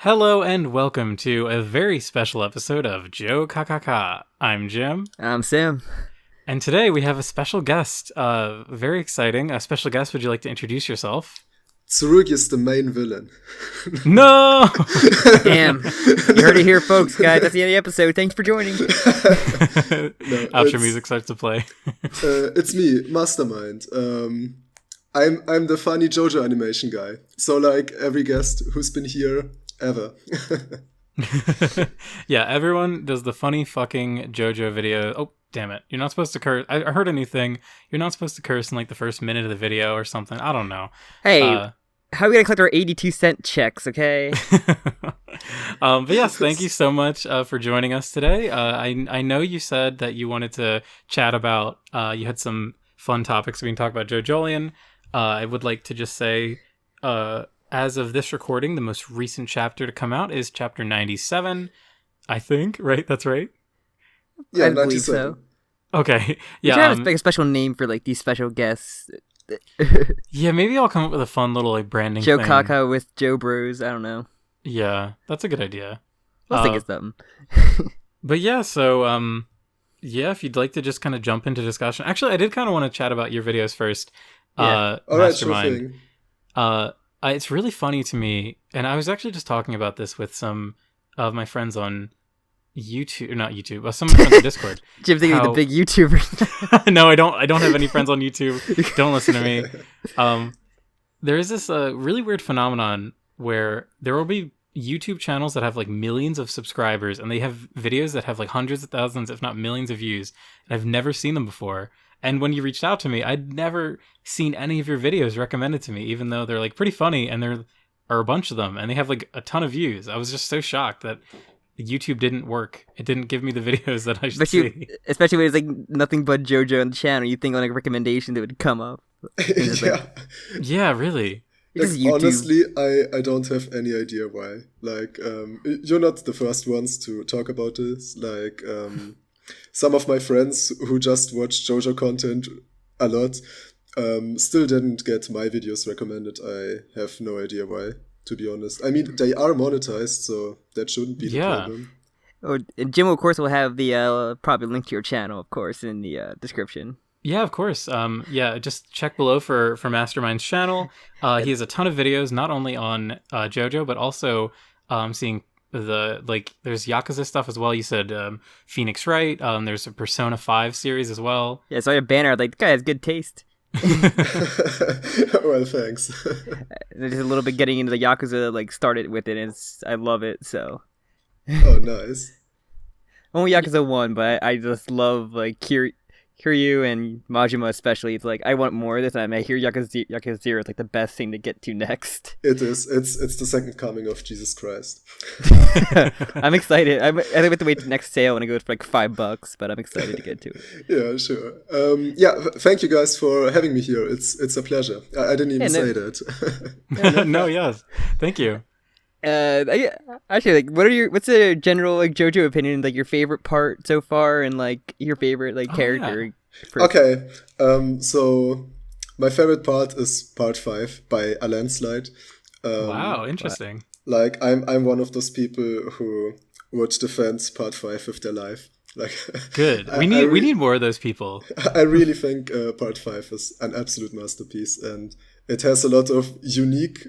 Hello and welcome to a very special episode of Jokakaka. I'm Jim. I'm Sam. And today we have a special guest. Very exciting. A special guest, would you like to introduce yourself? Tsurugi is the main villain. No! Damn. You heard it here, folks, guys. That's the end of the episode. Thanks for joining. Outro music starts to play. It's me, Mastermind. I'm the funny JoJo animation guy. So like every guest who's been here ever. Yeah, everyone does the funny fucking JoJo video. Oh, damn it. You're not supposed to curse. I heard a new thing. You're not supposed to curse in like the first minute of the video or something. I don't know. Hey, how are we going to collect our 82-cent checks, okay? But yes, thank you so much for joining us today. I know you said that you wanted to chat about, you had some fun topics we can talk about JoJolion. I would like to just say, as of this recording, the most recent chapter to come out is chapter 97, I think, right? That's right? Yeah, I believe so. Okay. Yeah. We try to make a special name for like these special guests. Yeah, maybe I'll come up with a fun little like branding Jokakaka with Joe Bros. I don't know. Yeah, that's a good idea. We'll think of something. But yeah, so yeah, if you'd like to just kind of jump into discussion. Actually, I did kind of want to chat about your videos first. Yeah. All right, sure thing. It's really funny to me, and I was actually just talking about this with some of my friends on YouTube, not YouTube, some of my friends on Discord. Jim thinking the big YouTuber. No, I don't have any friends on YouTube. Don't listen to me. There is this really weird phenomenon where there will be YouTube channels that have like millions of subscribers, and they have videos that have like hundreds of thousands, if not millions of views, and I've never seen them before. And when you reached out to me, I'd never seen any of your videos recommended to me, even though they're like pretty funny, and there are a bunch of them, and they have like a ton of views. I was just so shocked that YouTube didn't work. It didn't give me the videos that I should see. Especially when it's like nothing but JoJo on the channel. You think on like a recommendation that would come up. Yeah. Yeah, really. Like, honestly, I don't have any idea why. Like, you're not the first ones to talk about this. Like, some of my friends who just watch JoJo content a lot still didn't get my videos recommended. I have no idea why, to be honest. I mean, they are monetized, so that shouldn't be the problem. Oh, and Jim, of course, will have the probably link to your channel, of course, in the description. Yeah, of course. Yeah, just check below for Mastermind's channel. He has a ton of videos, not only on JoJo, but also seeing there's Yakuza stuff as well. You said Phoenix Wright. There's a Persona 5 series as well. Yeah, I saw your banner. Like, the guy has good taste. Well, thanks. Just a little bit getting into the Yakuza, like, started with it, and I love it, so. Oh, nice. Only Yakuza 1, but I just love, like, Kiryu and Majima especially. It's like, I want more of this, and I hear Yakuza 0 is like the best thing to get to next. It is. It's the second coming of Jesus Christ. I'm excited. I think we have to wait the next sale when it goes for like $5, but I'm excited to get to it. Yeah, sure. Thank you guys for having me here. It's a pleasure. I didn't even say that. No, yes. Thank you. Actually, like, what's the general like JoJo opinion? Like your favorite part so far, and like your favorite like character. Yeah. Okay, so my favorite part is part 5 by a landslide. Wow, interesting. Like I'm one of those people who would defend part 5 with their life. Like good. We need more of those people. I really think part 5 is an absolute masterpiece, and it has a lot of unique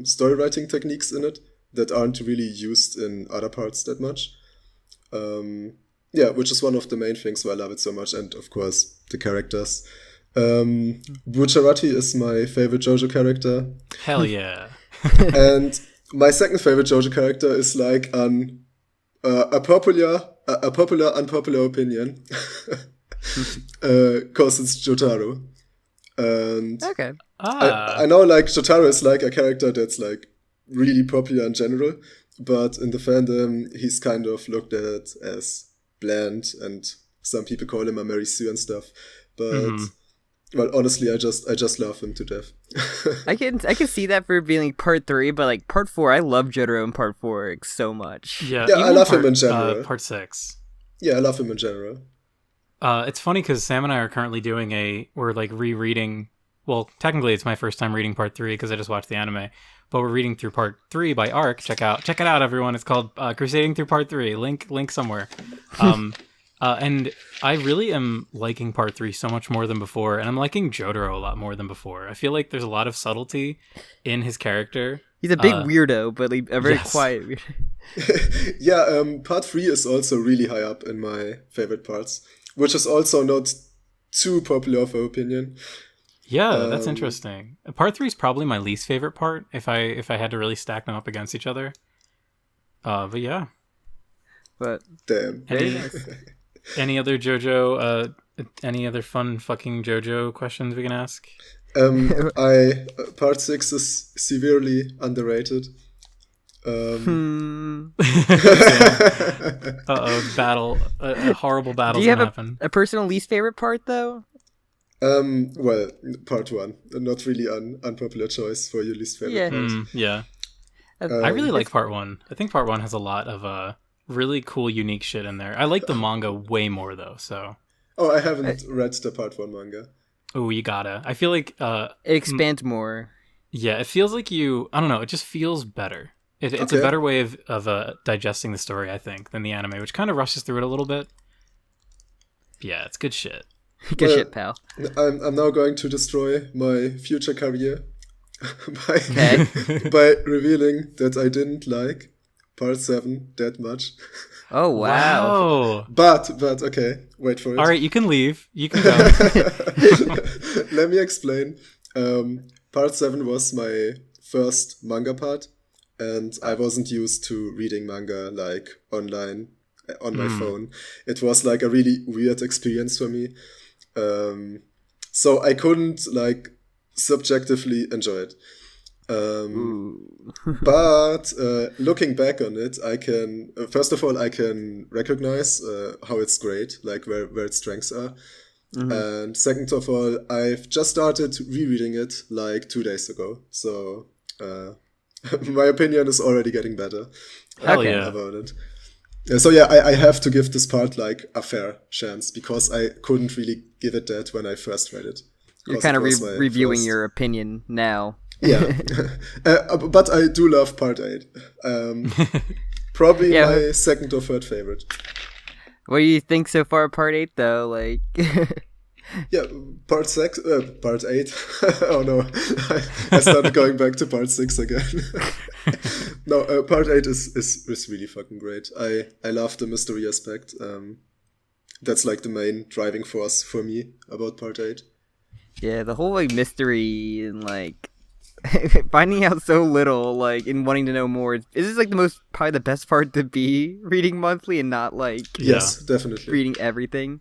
story writing techniques in it that aren't really used in other parts that much. Which is one of the main things why I love it so much, and of course the characters. Bucciarati is my favorite JoJo character. Hell yeah. And my second favorite JoJo character is like a popular unpopular opinion, because it's Jotaro. And okay. I know like Jotaro is like a character that's like really popular in general, but in the fandom he's kind of looked at as bland, and some people call him a Mary Sue and stuff. But well, honestly, I just love him to death. I can see that for being like part 3, but like part 4, I love Jotaro in part 4 like, so much. Yeah, I love him in general. Part 6. Yeah, I love him in general. It's funny because Sam and I are currently we're like rereading. Well, technically, it's my first time reading part 3 because I just watched the anime. but we're reading through part 3 by Arc. Check it out, everyone. It's called Crusading Through Part 3. Link somewhere. And I really am liking part 3 so much more than before, and I'm liking Jotaro a lot more than before. I feel like there's a lot of subtlety in his character. He's a big weirdo, but like, a very quiet weirdo. Yeah, part 3 is also really high up in my favorite parts, which is also not too popular of an opinion. Yeah, that's interesting. Part 3 is probably my least favorite part if I had to really stack them up against each other. But yeah. But damn. Any other JoJo? Any other fun fucking JoJo questions we can ask? Part 6 is severely underrated. Battle. A horrible battle. Do you have happen. a personal least favorite part though? Well, part 1. Not really an unpopular choice for your least favorite part. Yeah. I really like part 1. I think part 1 has a lot of really cool, unique shit in there. I like the manga way more though. So. Oh, I haven't read the part 1 manga. Oh, you gotta. I feel like it expands more. Yeah, it feels like I don't know. It just feels better. It's a better way of digesting the story, I think, than the anime, which kind of rushes through it a little bit. Yeah, it's good shit. Good shit, pal. I'm now going to destroy my future career by revealing that I didn't like part 7 that much. Oh wow! But okay, wait for it. All right, you can leave. You can go. Let me explain. Part 7 was my first manga part, and I wasn't used to reading manga like online on my phone. It was like a really weird experience for me. So I couldn't like subjectively enjoy it. But looking back on it, I can first of all I can recognize how it's great, like where its strengths are, and second of all, I've just started rereading it like 2 days ago, so my opinion is already getting better. Hell yeah. About it. So yeah, I have to give this part like a fair chance because I couldn't really give it that when I first read it. You're kind of reviewing your opinion now. Yeah, but I do love part 8. Probably my second or third favorite. What do you think so far of part 8 though? Like, yeah, part 8. Oh no, I started going back to part 6 again. No, part 8 is really fucking great. I love the mystery aspect. That's like the main driving force for me about part 8. Yeah, the whole like mystery and like finding out so little, like, and wanting to know more. Is this like probably the best part to be reading monthly and not like yes, definitely reading everything.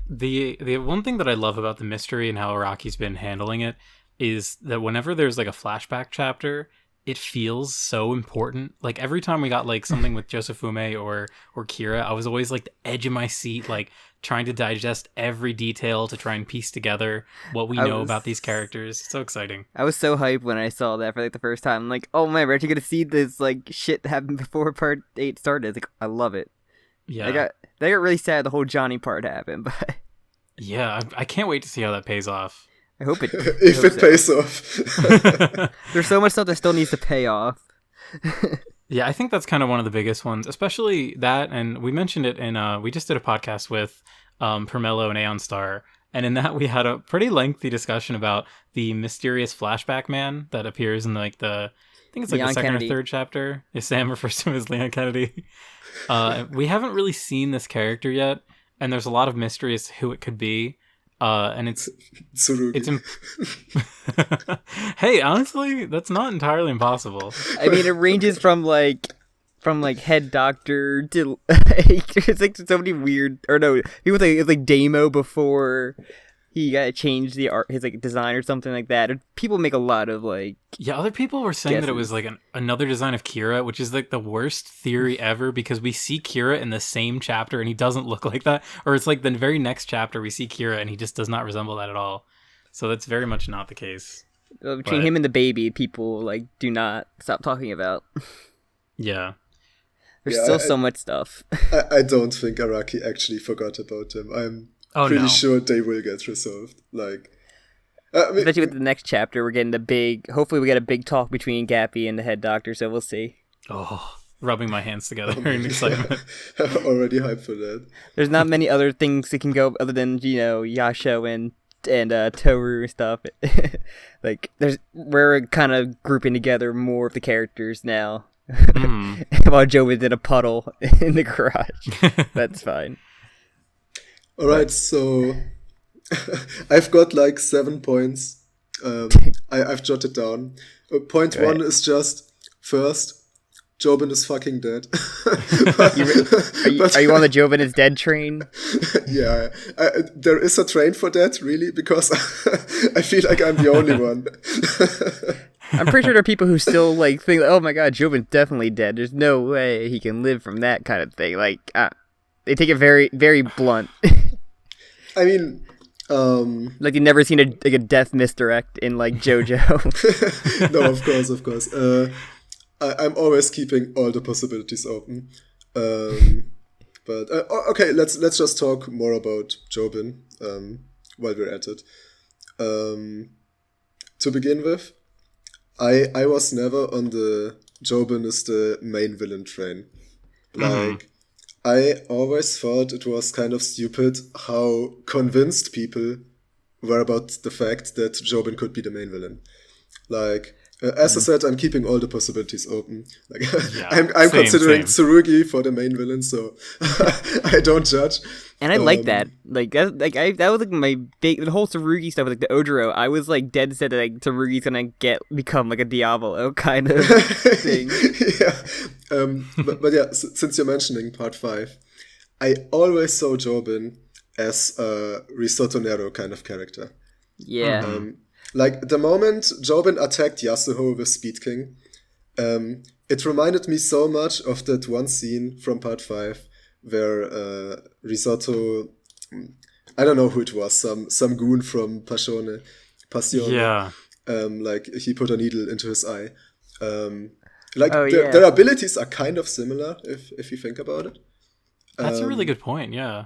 The one thing that I love about the mystery and how Araki's been handling it is that whenever there's like a flashback chapter, it feels so important. Like every time we got like something with Josefume or Kira, I was always like the edge of my seat, like trying to digest every detail to try and piece together what we know about these characters. It's so exciting. I was so hyped when I saw that for like the first time. I'm like, oh man, we're actually gonna see this like shit that happened before part 8 started. Like, I love it. Yeah. They got really sad the whole Johnny part happened, but yeah, I can't wait to see how that pays off. I hope it if it pays off. There's so much stuff that still needs to pay off. Yeah, I think that's kind of one of the biggest ones, especially that, and we mentioned it in we just did a podcast with Permello and Aeon Star, and in that we had a pretty lengthy discussion about the mysterious flashback man that appears in like I think it's like Leon the second Kennedy. or third chapter. Sam refers to him as Leon Kennedy. We haven't really seen this character yet, and there's a lot of mystery as to who it could be. And it's Tsurugi. Hey, honestly, that's not entirely impossible. I mean, it ranges from like head doctor to like, it's like so many weird, or no, people think it's like Damo before he got to change the art, his like design or something like that. People make a lot of like, yeah, other people were saying guesses. that it was like another design of Kira, which is like the worst theory ever because we see Kira in the same chapter and he doesn't look like that, or it's like the very next chapter we see Kira and he just does not resemble that at all. So that's very much not the case. Between him and the baby, people like do not stop talking about. Yeah. There's still so much stuff. I don't think Araki actually forgot about him. I'm pretty sure they will get resolved. Like, Especially with the next chapter, we're getting hopefully we get a big talk between Gappy and the head doctor, so we'll see. Oh, rubbing my hands together in excitement. I'm already hyped for that. There's not many other things that can go other than, Yasho and Toru and stuff. Like, we're kind of grouping together more of the characters now. While Jobin's in a puddle in the garage. That's fine. Alright, so I've got like 7 points. I've jotted down. Point one is just, first, Jobin is fucking dead. Are you on the Jobin is dead train? Yeah, there is a train for that, really, because I feel like I'm the only one. I'm pretty sure there are people who still like think, oh my god, Jobin's definitely dead. There's no way he can live from that kind of thing. Like, they take it very, very blunt. I mean, like you've never seen a death misdirect in like JoJo. No, of course. I'm always keeping all the possibilities open. But okay, let's just talk more about Jobin while we're at it. To begin with, I was never on the Jobin is the main villain train. Like, I always thought it was kind of stupid how convinced people were about the fact that Jobin could be the main villain. Like, as I said, I'm keeping all the possibilities open. Like, yeah, I'm considering Tsurugi for the main villain, so I don't judge. And I like that. That was like my the whole Tsurugi stuff, like the Ojiro. I was like dead set that like Tsurugi's gonna become like a Diavolo kind of thing. Yeah. But yeah, since you're mentioning part 5, I always saw Jobin as a Risotto Nero kind of character. Yeah. Like, the moment Jobin attacked Yasuho with Speed King, it reminded me so much of that one scene from part 5 where Risotto, I don't know who it was, some goon from Passione. Yeah. Like, he put a needle into his eye. Their abilities are kind of similar if you think about it. That's a really good point. Yeah.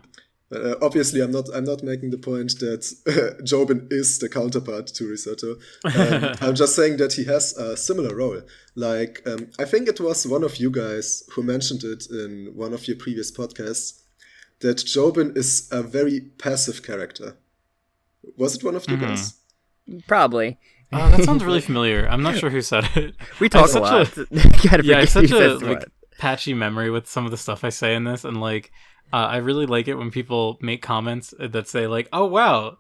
Obviously, I'm not making the point that Jobin is the counterpart to Risotto. I'm just saying that he has a similar role. Like, I think it was one of you guys who mentioned it in one of your previous podcasts, that Jobin is a very passive character. Was it one of you guys? Probably. That sounds really familiar. I'm not sure who said it. We talk a lot. I have such a patchy memory with some of the stuff I say in this, and like, I really like it when people make comments that say like, "Oh wow,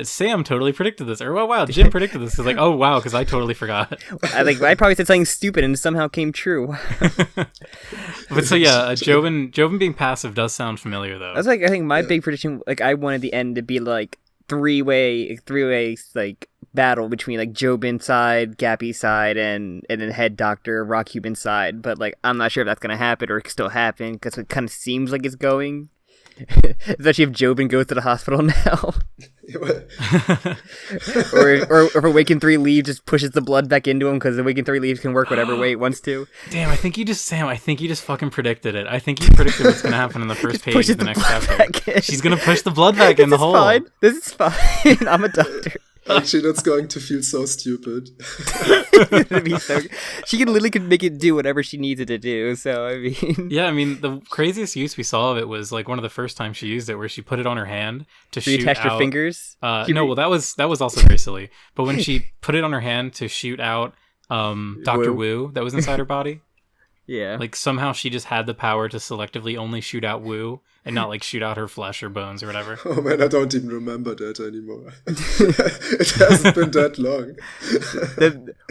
Sam totally predicted this," or "Oh wow, Jim predicted this." It's like, "Oh wow," because I totally forgot. I probably said something stupid and it somehow came true. But so yeah, Jobin being passive does sound familiar though. That's like, I think my big prediction. Like, I wanted the end to be like three-way like battle between like Jobin's side, Gappy's side, and then Head Doctor Rock Cuban's side. But like, I'm not sure if that's gonna happen or it can still happen because it kind of seems like it's going. Especially if Jobin goes to the hospital now. or if Awaken 3 leaves just pushes the blood back into him because Awaken 3 leaves can work whatever way it wants to. Damn, I think you just fucking predicted it. I think you predicted what's gonna happen in the first page of the next chapter. She's gonna push the blood back in the hole. This is fine. I'm a doctor. Actually, that's going to feel so stupid. She could make it do whatever she needs it to do. So I mean, yeah, I mean, the craziest use we saw of it was like one of the first times she used it, where she put it on her hand to shoot out. Her fingers. That was also very silly. But when she put it on her hand to shoot out Dr. Wu that was inside her body. Yeah. Like, somehow she just had the power to selectively only shoot out Wu and not, like, shoot out her flesh or bones or whatever. Oh, man, I don't even remember that anymore. It hasn't been that long.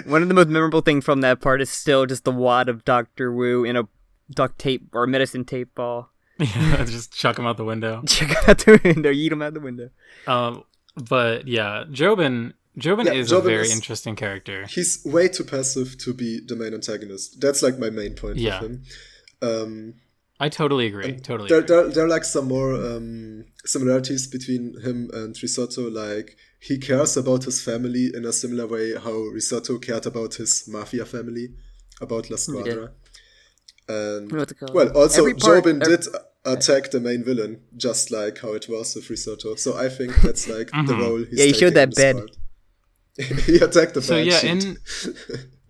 One of the most memorable things from that part is still just the wad of Dr. Wu in a duct tape or medicine tape ball. Yeah, just chuck him out the window. Eat him out the window. But, yeah, Jobin is a very interesting character. He's way too passive to be the main antagonist. That's like my main point with him. I totally agree. There are like some more similarities between him and Risotto. Like, he cares about his family in a similar way how Risotto cared about his mafia family, about La Squadra. And also Jobin did attack the main villain, just like how it was with Risotto. So I think that's like the role he's taking. Yeah, he showed that bed. Part. He attacked the So bad yeah, sheet.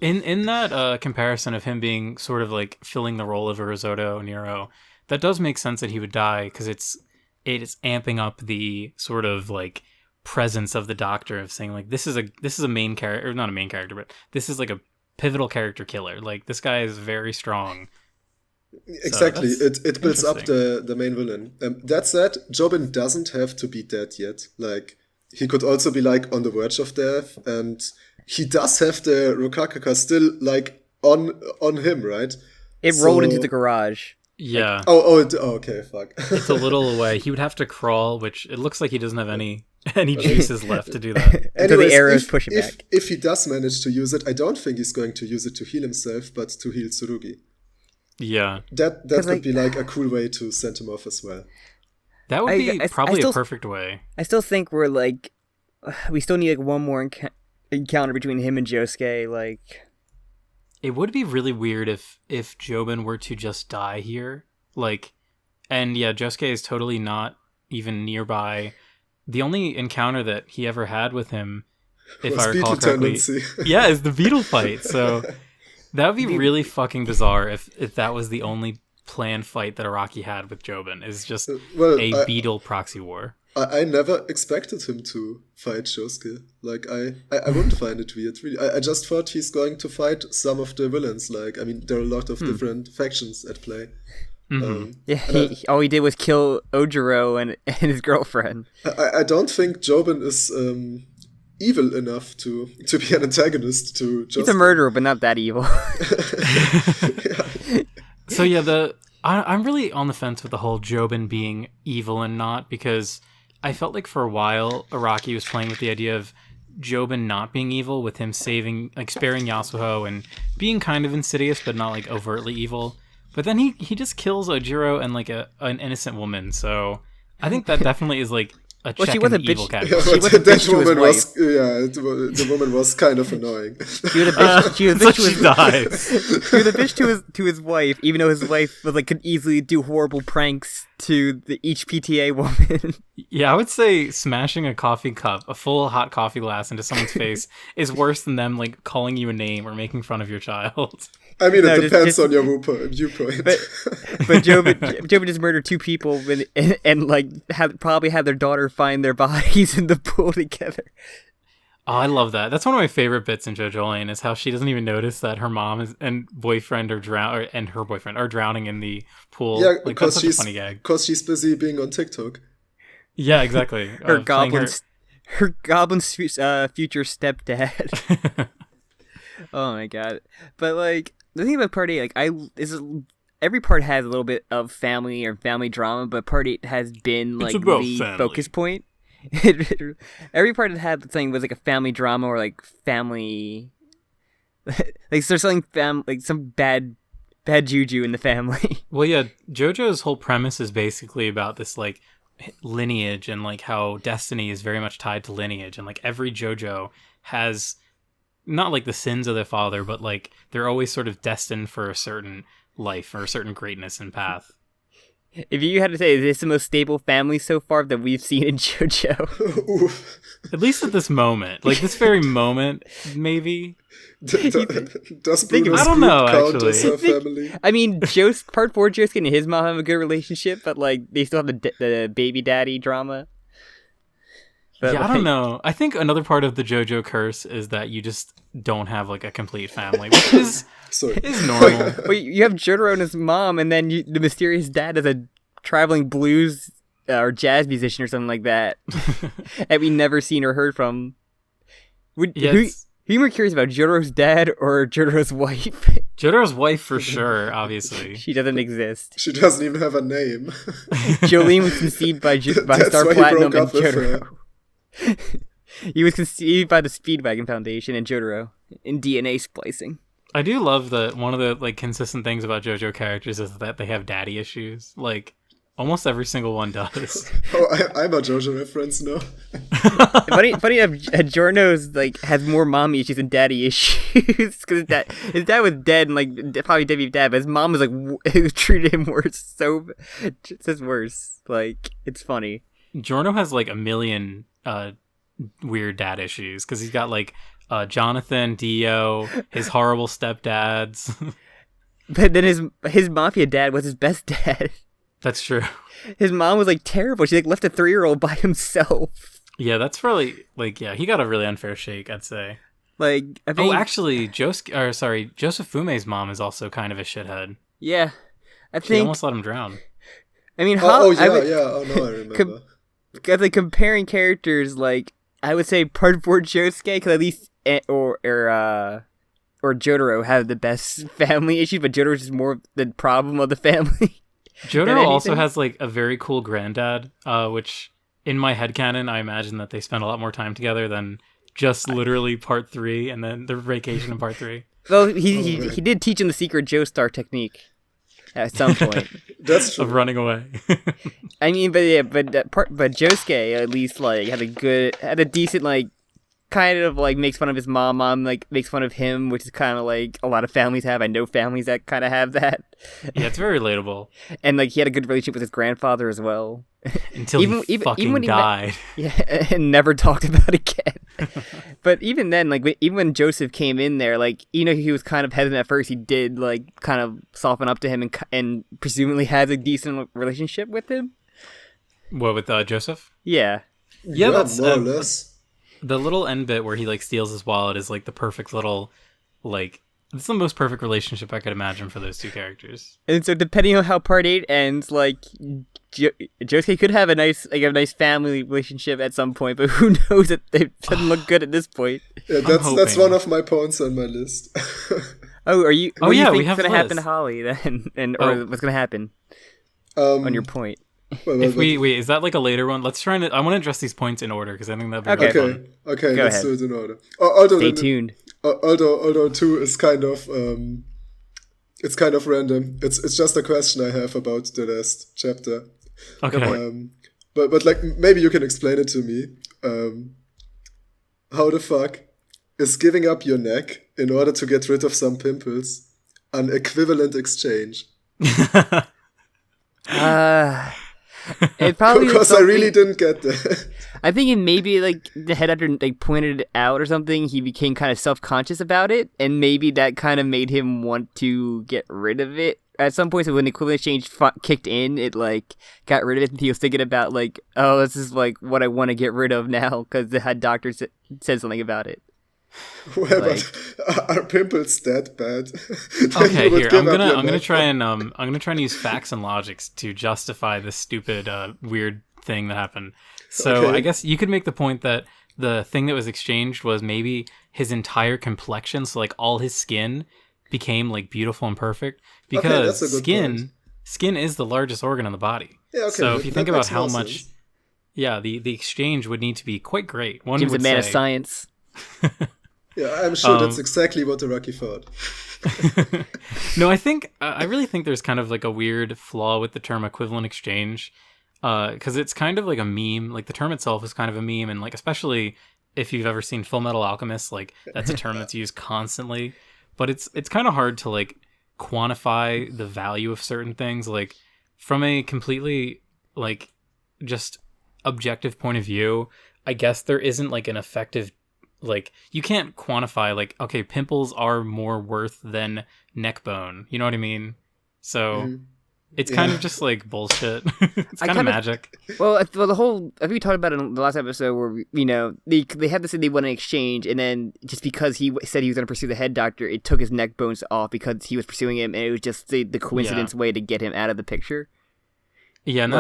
in that comparison of him being sort of like filling the role of a risotto Nero, that does make sense that he would die because it is amping up the sort of like presence of the Doctor of saying like this is a main character, or not a main character, but this is like a pivotal character killer. Like this guy is very strong. Exactly, So it builds up interesting. the main villain. That said, Jobin doesn't have to be dead yet. Like, he could also be like on the verge of death, and he does have the Rokakaka still like on him, right? It rolled into the garage. Yeah. Okay, fuck. It's a little away. He would have to crawl, which it looks like he doesn't have any juices left to do that. Until the arrows push it back. If he does manage to use it, I don't think he's going to use it to heal himself, but to heal Tsurugi. Yeah. That could be like a cool way to send him off as well. That would be probably a perfect way. I still think we're like, we still need like one more encounter between him and Josuke. Like, it would be really weird if Jobin were to just die here. Like, and yeah, Josuke is totally not even nearby. The only encounter that he ever had with him, if I recall correctly, yeah, is the beetle fight. So that would be really fucking bizarre if that was the only planned fight that Araki had with Jobin, is just a beetle proxy war. I never expected him to fight Josuke. Like, I wouldn't find it weird, really. I just thought he's going to fight some of the villains. Like, I mean, there are a lot of different factions at play. Yeah, all he did was kill Ojiro and his girlfriend. I don't think Jobin is evil enough to be an antagonist to Josuke. He's a murderer, but not that evil. Yeah. So yeah, I'm really on the fence with the whole Jobin being evil and not, because I felt like for a while Araki was playing with the idea of Jobin not being evil, with him sparing Yasuho and being kind of insidious but not like overtly evil. But then he just kills Ojiro and like an innocent woman. So I think that definitely is like a check in the evil category. Yeah, that woman was the woman was kind of annoying. She was a bitch. She was a bitch so she dies. She was a bitch to his wife, even though his wife was like could easily do horrible pranks to each PTA woman. Yeah, I would say smashing a coffee cup, a full hot coffee glass into someone's face is worse than them like calling you a name or making fun of your child. I mean, it depends on your viewpoint. But Jobin just murdered two people and like probably had their daughter find their bodies in the pool together. Oh, I love that. That's one of my favorite bits in JoJolion, is how she doesn't even notice that her mom and boyfriend and her boyfriend are drowning in the pool. Yeah, like, because she's a funny gag. Because she's busy being on TikTok. Yeah, exactly. Her goblin's future stepdad. Oh my god! But like the thing about Part 8, like every part has a little bit of family or family drama, but Part 8 has been like the family focus point. Every part that had something was like a family drama or like family, like there's something like some bad juju in the family. Well, yeah, JoJo's whole premise is basically about this like lineage and like how destiny is very much tied to lineage, and like every JoJo has not like the sins of their father, but like they're always sort of destined for a certain life or a certain greatness and path. If you had to say, is this the most stable family so far that we've seen in JoJo? At least at this moment. Like, this very moment, maybe. Does Bruno's I don't know, count actually. as a family? I mean, Part 4, Josuke and his mom have a good relationship, but, like, they still have the baby daddy drama. But, yeah, I don't know. I think another part of the JoJo curse is that you just don't have, like, a complete family, which is normal. Well, you have Jotaro and his mom, and then the mysterious dad is a traveling blues or jazz musician or something like that, and we never seen or heard from. Who you more curious about, Jotaro's dad or Jotaro's wife? Jotaro's wife, for sure, obviously. She doesn't exist. She doesn't even have a name. Jolene was conceived by Star Platinum and Jotaro. He was conceived by the Speedwagon Foundation and Jotaro in DNA splicing. I do love that one of the like consistent things about JoJo characters is that they have daddy issues. Like, almost every single one does. Oh, I'm a JoJo reference now. funny enough, Giorno's like has more mommy issues than daddy issues because his dad was dead and like probably dead dad, but his mom was like treated him worse, so just worse. Like, it's funny. Giorno has like a million weird dad issues because he's got like Jonathan, Dio, his horrible stepdads. But then his mafia dad was his best dad. That's true. His mom was like terrible. She like left a 3-year-old by himself. Yeah, that's probably like he got a really unfair shake, I'd say. Like I think, actually, Joseph Fume's mom is also kind of a shithead. Yeah, I She think almost let him drown. I mean, Oh no, I remember. Like comparing characters, like I would say part 4 Josuke, because at least or Jotaro have the best family issues, but Jotaro's just more the problem of the family. Jotaro also has like a very cool granddad, which in my headcanon, I imagine that they spend a lot more time together than just literally part 3 and then the vacation in part 3. Well, he did teach him the secret Joestar technique at some point. That's true. Of running away. I mean, but Josuke at least like had a decent like kind of like makes fun of his mom like makes fun of him, which is kind of like a lot of families have. I know families that kind of have that. Yeah, it's very relatable. And like he had a good relationship with his grandfather as well. Until he fucking died. And never talked about it again. But even then, like even when Joseph came in there, like he was kind of hesitant at first. He did like kind of soften up to him and presumably has a decent relationship with him. What, with Joseph? Yeah. Yeah, that's more or less. The little end bit where he like steals his wallet is like the perfect little like it's the most perfect relationship I could imagine for those two characters. And so depending on how part 8 ends, like Josuke could have a nice family relationship at some point, but who knows? That it doesn't look good at this point. Yeah, that's one of my points on my list. What do you think we have is going to happen list. to Holly then, or what's going to happen on your point? If we wait, is that like a later one? Let's try and I want to address these points in order because I think that'd be really fun. Okay, Go let's ahead. do it in order. Although Stay tuned. Although 2 is kind of it's kind of random. It's just a question I have about the last chapter. Okay. But like maybe you can explain it to me. How the fuck is giving up your neck in order to get rid of some pimples an equivalent exchange? It probably Because I really didn't get that. I think it maybe like the head actor like pointed it out or something. He became kind of self-conscious about it, and maybe that kind of made him want to get rid of it at some point. So when the equivalent exchange kicked in, it like got rid of it. And he was thinking about like, oh, this is like what I want to get rid of now because the head doctor said something about it. Well, but are pimples that bad? Okay, here I'm gonna try and use facts and logics to justify this stupid weird thing that happened. So I guess you could make the point that the thing that was exchanged was maybe his entire complexion, so like all his skin became like beautiful and perfect because skin is the largest organ in the body. Yeah, okay, so if you think about how much, the exchange would need to be quite great. One Jim's would a man say, of science. Yeah, I'm sure that's exactly what Araki thought. No, I really think there's kind of like a weird flaw with the term equivalent exchange, because it's kind of like a meme. Like the term itself is kind of a meme, and like especially if you've ever seen Full Metal Alchemist, like that's a term that's used constantly. But it's kind of hard to like quantify the value of certain things, like from a completely like just objective point of view. I guess there isn't like an effective. Like, you can't quantify, like, okay, pimples are more worth than neck bone. You know what I mean? So, it's kind of just, like, bullshit. It's kind of magic. Well, the whole... I think we talked about it in the last episode where, they had to say they want an exchange, and then just because he said he was going to pursue the head doctor, it took his neck bones off because he was pursuing him, and it was just the coincidence way to get him out of the picture. Yeah, and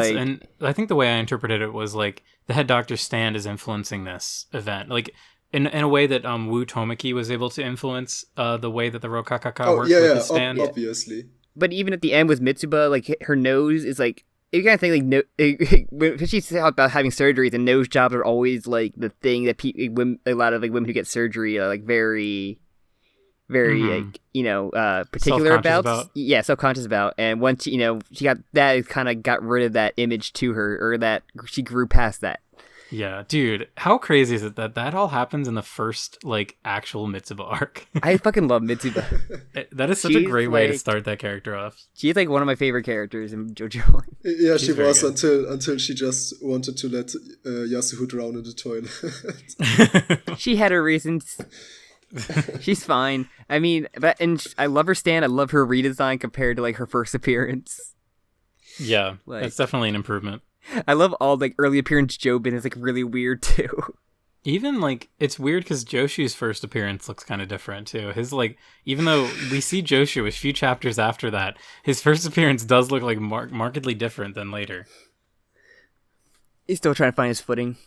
I think the way I interpreted it was, like, the head doctor's stand is influencing this event. Like... In a way that Wu Tomiki was able to influence the way that the BROKAKAKA worked with his stand. Obviously. But even at the end with Mitsuba, like her nose is like you kind of think like when she talked about having surgery, the nose jobs are always like the thing that a lot of like women who get surgery are like very, very like particular about. Yeah, self-conscious about. And once she got that, it kind of got rid of that image to her, or that she grew past that. Yeah, dude, how crazy is it that all happens in the first, like, actual Mitsuba arc? I fucking love Mitsuba. That is such a She's, great way to like- start that character off. She's like one of my favorite characters in JoJo. Yeah, she She's very was good. until she just wanted to let Yasuho drown in the toilet. She had her reasons. She's fine. I mean, I love her stand. I love her redesign compared to like her first appearance. Yeah, Like- that's definitely an improvement. I love all like early appearance Jobin is like really weird too. Even, like, it's weird because Joshu's first appearance looks kind of different, too. His, like, even though we see Joshu a few chapters after that, his first appearance does look, like, markedly different than later. He's still trying to find his footing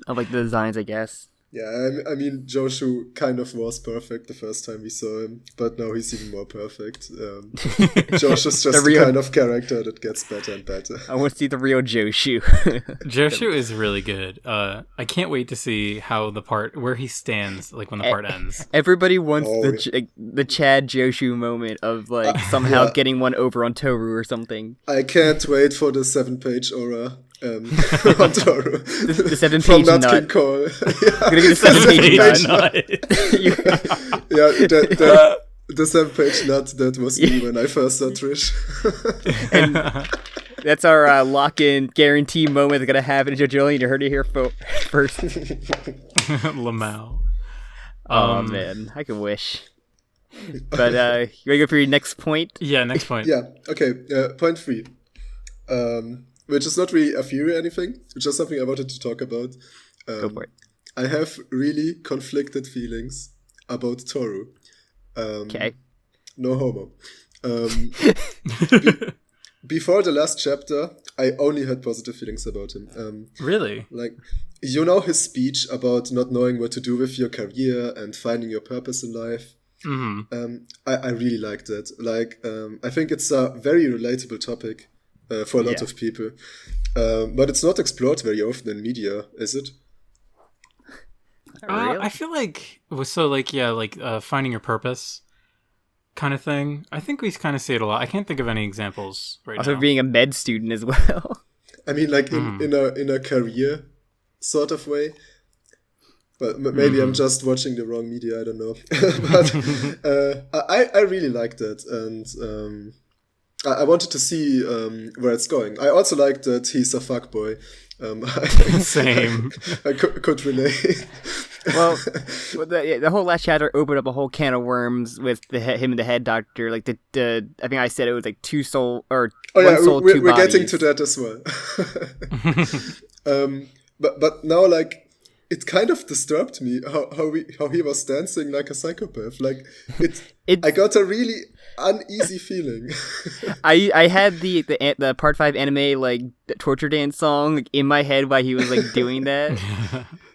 of like the designs, I guess. Yeah, I mean, Joshu kind of was perfect the first time we saw him, but now he's even more perfect. Joshu's just the kind of character that gets better and better. I want to see the real Joshu. Joshu is really good. I can't wait to see how where he stands, like, when the part ends. Everybody wants the Chad Joshu moment of like somehow getting one over on Toru or something. I can't wait for the 7-page aura. On Toru. The 7-page From Nut nut. King Cole. Gonna get a 7-page nut. Yeah, the 7-page nut, that was me when I first saw Trish. And that's our lock-in guarantee moment that's gonna happen in JoJolion. You heard it here first. Lamau. Oh man, I could wish. But you ready to go for your next point? Yeah, next point. Yeah, okay. Point 3. Which is not really a theory or anything. It's just something I wanted to talk about. Go for it. I have really conflicted feelings about Toru. Okay. No homo. Before the last chapter, I only had positive feelings about him. Really? Like, you know his speech about not knowing what to do with your career and finding your purpose in life. Mm-hmm. I really liked that. Like, I think it's a very relatable topic for a lot of people. But it's not explored very often in media, is it? Really? I feel like finding your purpose kind of thing. I think we kind of see it a lot. I can't think of any examples right Also now. being a med student as well. I mean, like in a career sort of way. But maybe I'm just watching the wrong media. I don't know. But I really liked that, and I wanted to see where it's going. I also like that he's a fuckboy. Same. I could relate. Well, the whole last chapter opened up a whole can of worms with him and the head doctor. Like the I think I said it was like two soul or one soul, two we're bodies. getting to that as well. But now, like, it kind of disturbed me how he was dancing like a psychopath. Like I got a really uneasy feeling. I had the part 5 anime like torture dance song like, in my head while he was like doing that.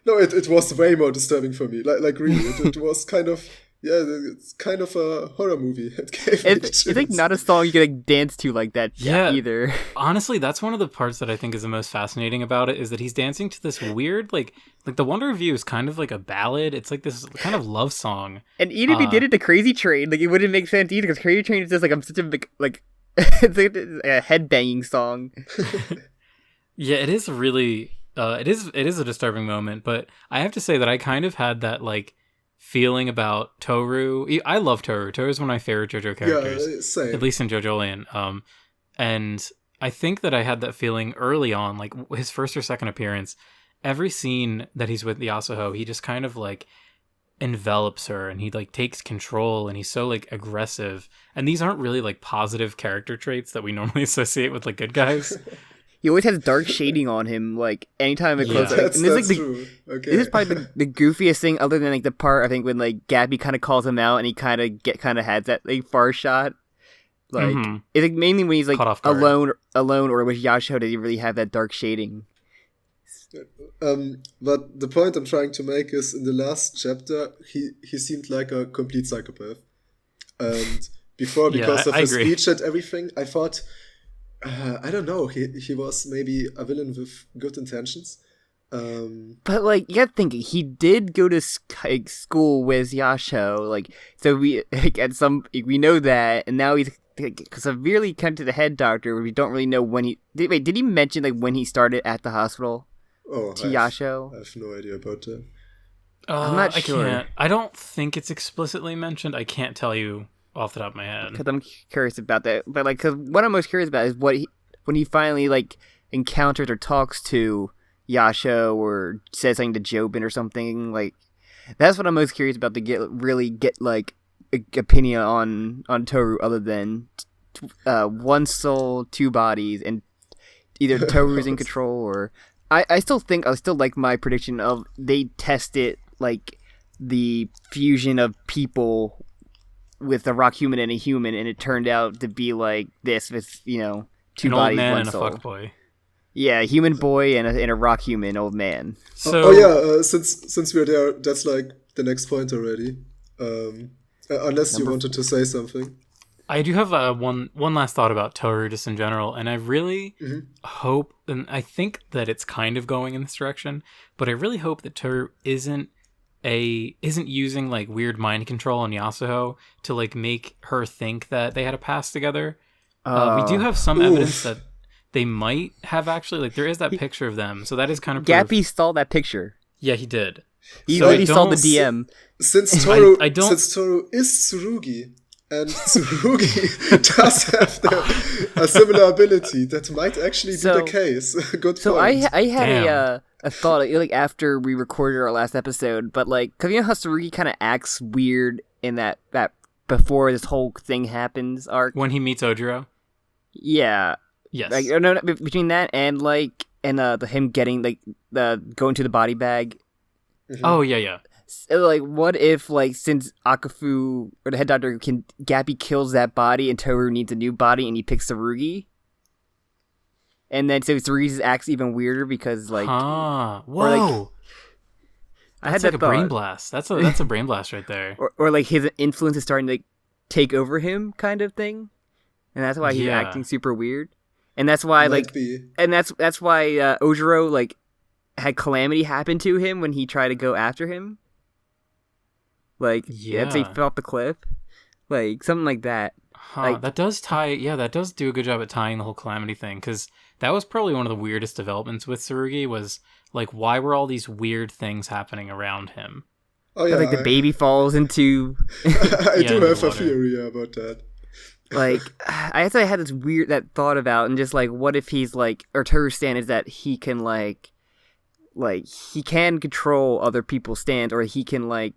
No, it was way more disturbing for me. Like really, it was kind of it's kind of a horror movie. It's like not a song you can like dance to like that either. Honestly, that's one of the parts that I think is the most fascinating about it is that he's dancing to this weird like the Wonder Review is kind of like a ballad. It's like this kind of love song. And even if he did it to Crazy Train, like it wouldn't make sense either because Crazy Train is just like I'm such a big like it's like a head banging song. Yeah, it is really it is a disturbing moment, but I have to say that I kind of had that like feeling about Toru. I love Toru. Toru is one of my favorite JoJo characters. Yeah, same. At least in JoJolion. And I think that I had that feeling early on, like his first or second appearance. Every scene that he's with Yasuho, he just kind of like envelops her and he like takes control and he's so like aggressive. And these aren't really like positive character traits that we normally associate with like good guys. He always has dark shading on him, like anytime it closes. That's like true. Okay. This is probably the goofiest thing, other than like the part I think when like Gabby kind of calls him out and he kind of has that like far shot. Like it's like mainly when he's like alone, or with Yasuho does he really have that dark shading. But the point I'm trying to make is in the last chapter he seemed like a complete psychopath, and before because of his speech and everything, I thought. I don't know. He was maybe a villain with good intentions. But like, you gotta think he did go to school with Yasuho. Like, so we like, we know that, and now he's severely come to the head doctor. Where we don't really know when he did. Wait, did he mention like when he started at the hospital? Oh, to Yasho. I have no idea about that. I'm not sure. I don't think it's explicitly mentioned. I can't tell you off the top of my head. Because I'm curious about that. But like, cause what I'm most curious about is when he finally like encounters or talks to Yasho or says something to Jobin or something. Like, that's what I'm most curious about to really get like an opinion on Toru, other than one soul, two bodies, and either Toru's in control or I still like my prediction of they tested like the fusion of people with a rock human and a human, and it turned out to be like this with, you know, two bodies, old man one and soul. a fuck boy. Yeah, a human boy and a rock human old man. So since we're there, that's like the next point already. Unless you wanted to say something. I do have one last thought about Toru just in general, and I really hope, and I think that it's kind of going in this direction, but I really hope that Toru isn't using like weird mind control on Yasuho to like make her think that they had a past together. We do have some evidence that they might have actually, like there is that picture of them, so that is kind of proof. Gappy saw that picture. Yeah, he did. He already saw the DM. Since Toru is Tsurugi, and Tsurugi does have a similar ability, that might actually be the case. Good so point. I had a thought like after we recorded our last episode, but like, because you know how Tsurugi kind of acts weird in that before this whole thing happens arc when he meets Ojiro. Yeah. Yes. Like, no, between that and like him getting like going to the body bag. Mm-hmm. Oh yeah. So, like, what if like since Akafu or the head doctor Gappy kills that body and Toru needs a new body and he picks Tsurugi, and then so Tsurugi's acts even weirder because like whoa. Like, I had like that a brain blast. That's a brain blast right there. Or like his influence is starting to like take over him, kind of thing, and that's why he's acting super weird. And that's why that's why Ojiro like had calamity happen to him when he tried to go after him. Like he fell off the cliff, like something like that. Like, that does tie. Yeah, that does do a good job at tying the whole calamity thing, because that was probably one of the weirdest developments with Tsurugi. Was like, why were all these weird things happening around him? Oh yeah, like the baby falls into. I do have a theory about that. Like, I actually had this weird thought about, and just like, what if he's like, or Toru's stand is that he can like he can control other people's stands, or he can like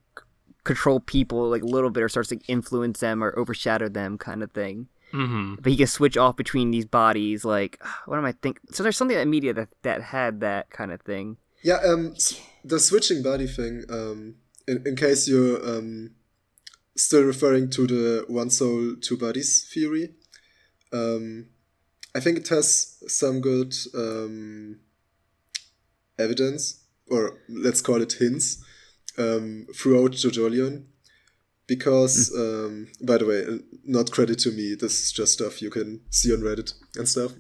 control people like a little bit, or starts to like, influence them or overshadow them, kind of thing. Mm-hmm. But he can switch off between these bodies. Like, what am I thinking? So there's something in the media that had that kind of thing. Yeah, the switching body thing. In case you're still referring to the one soul, two bodies theory, I think it has some good evidence, or let's call it hints, throughout JoJolion. Because, by the way, not credit to me, this is just stuff you can see on Reddit and stuff.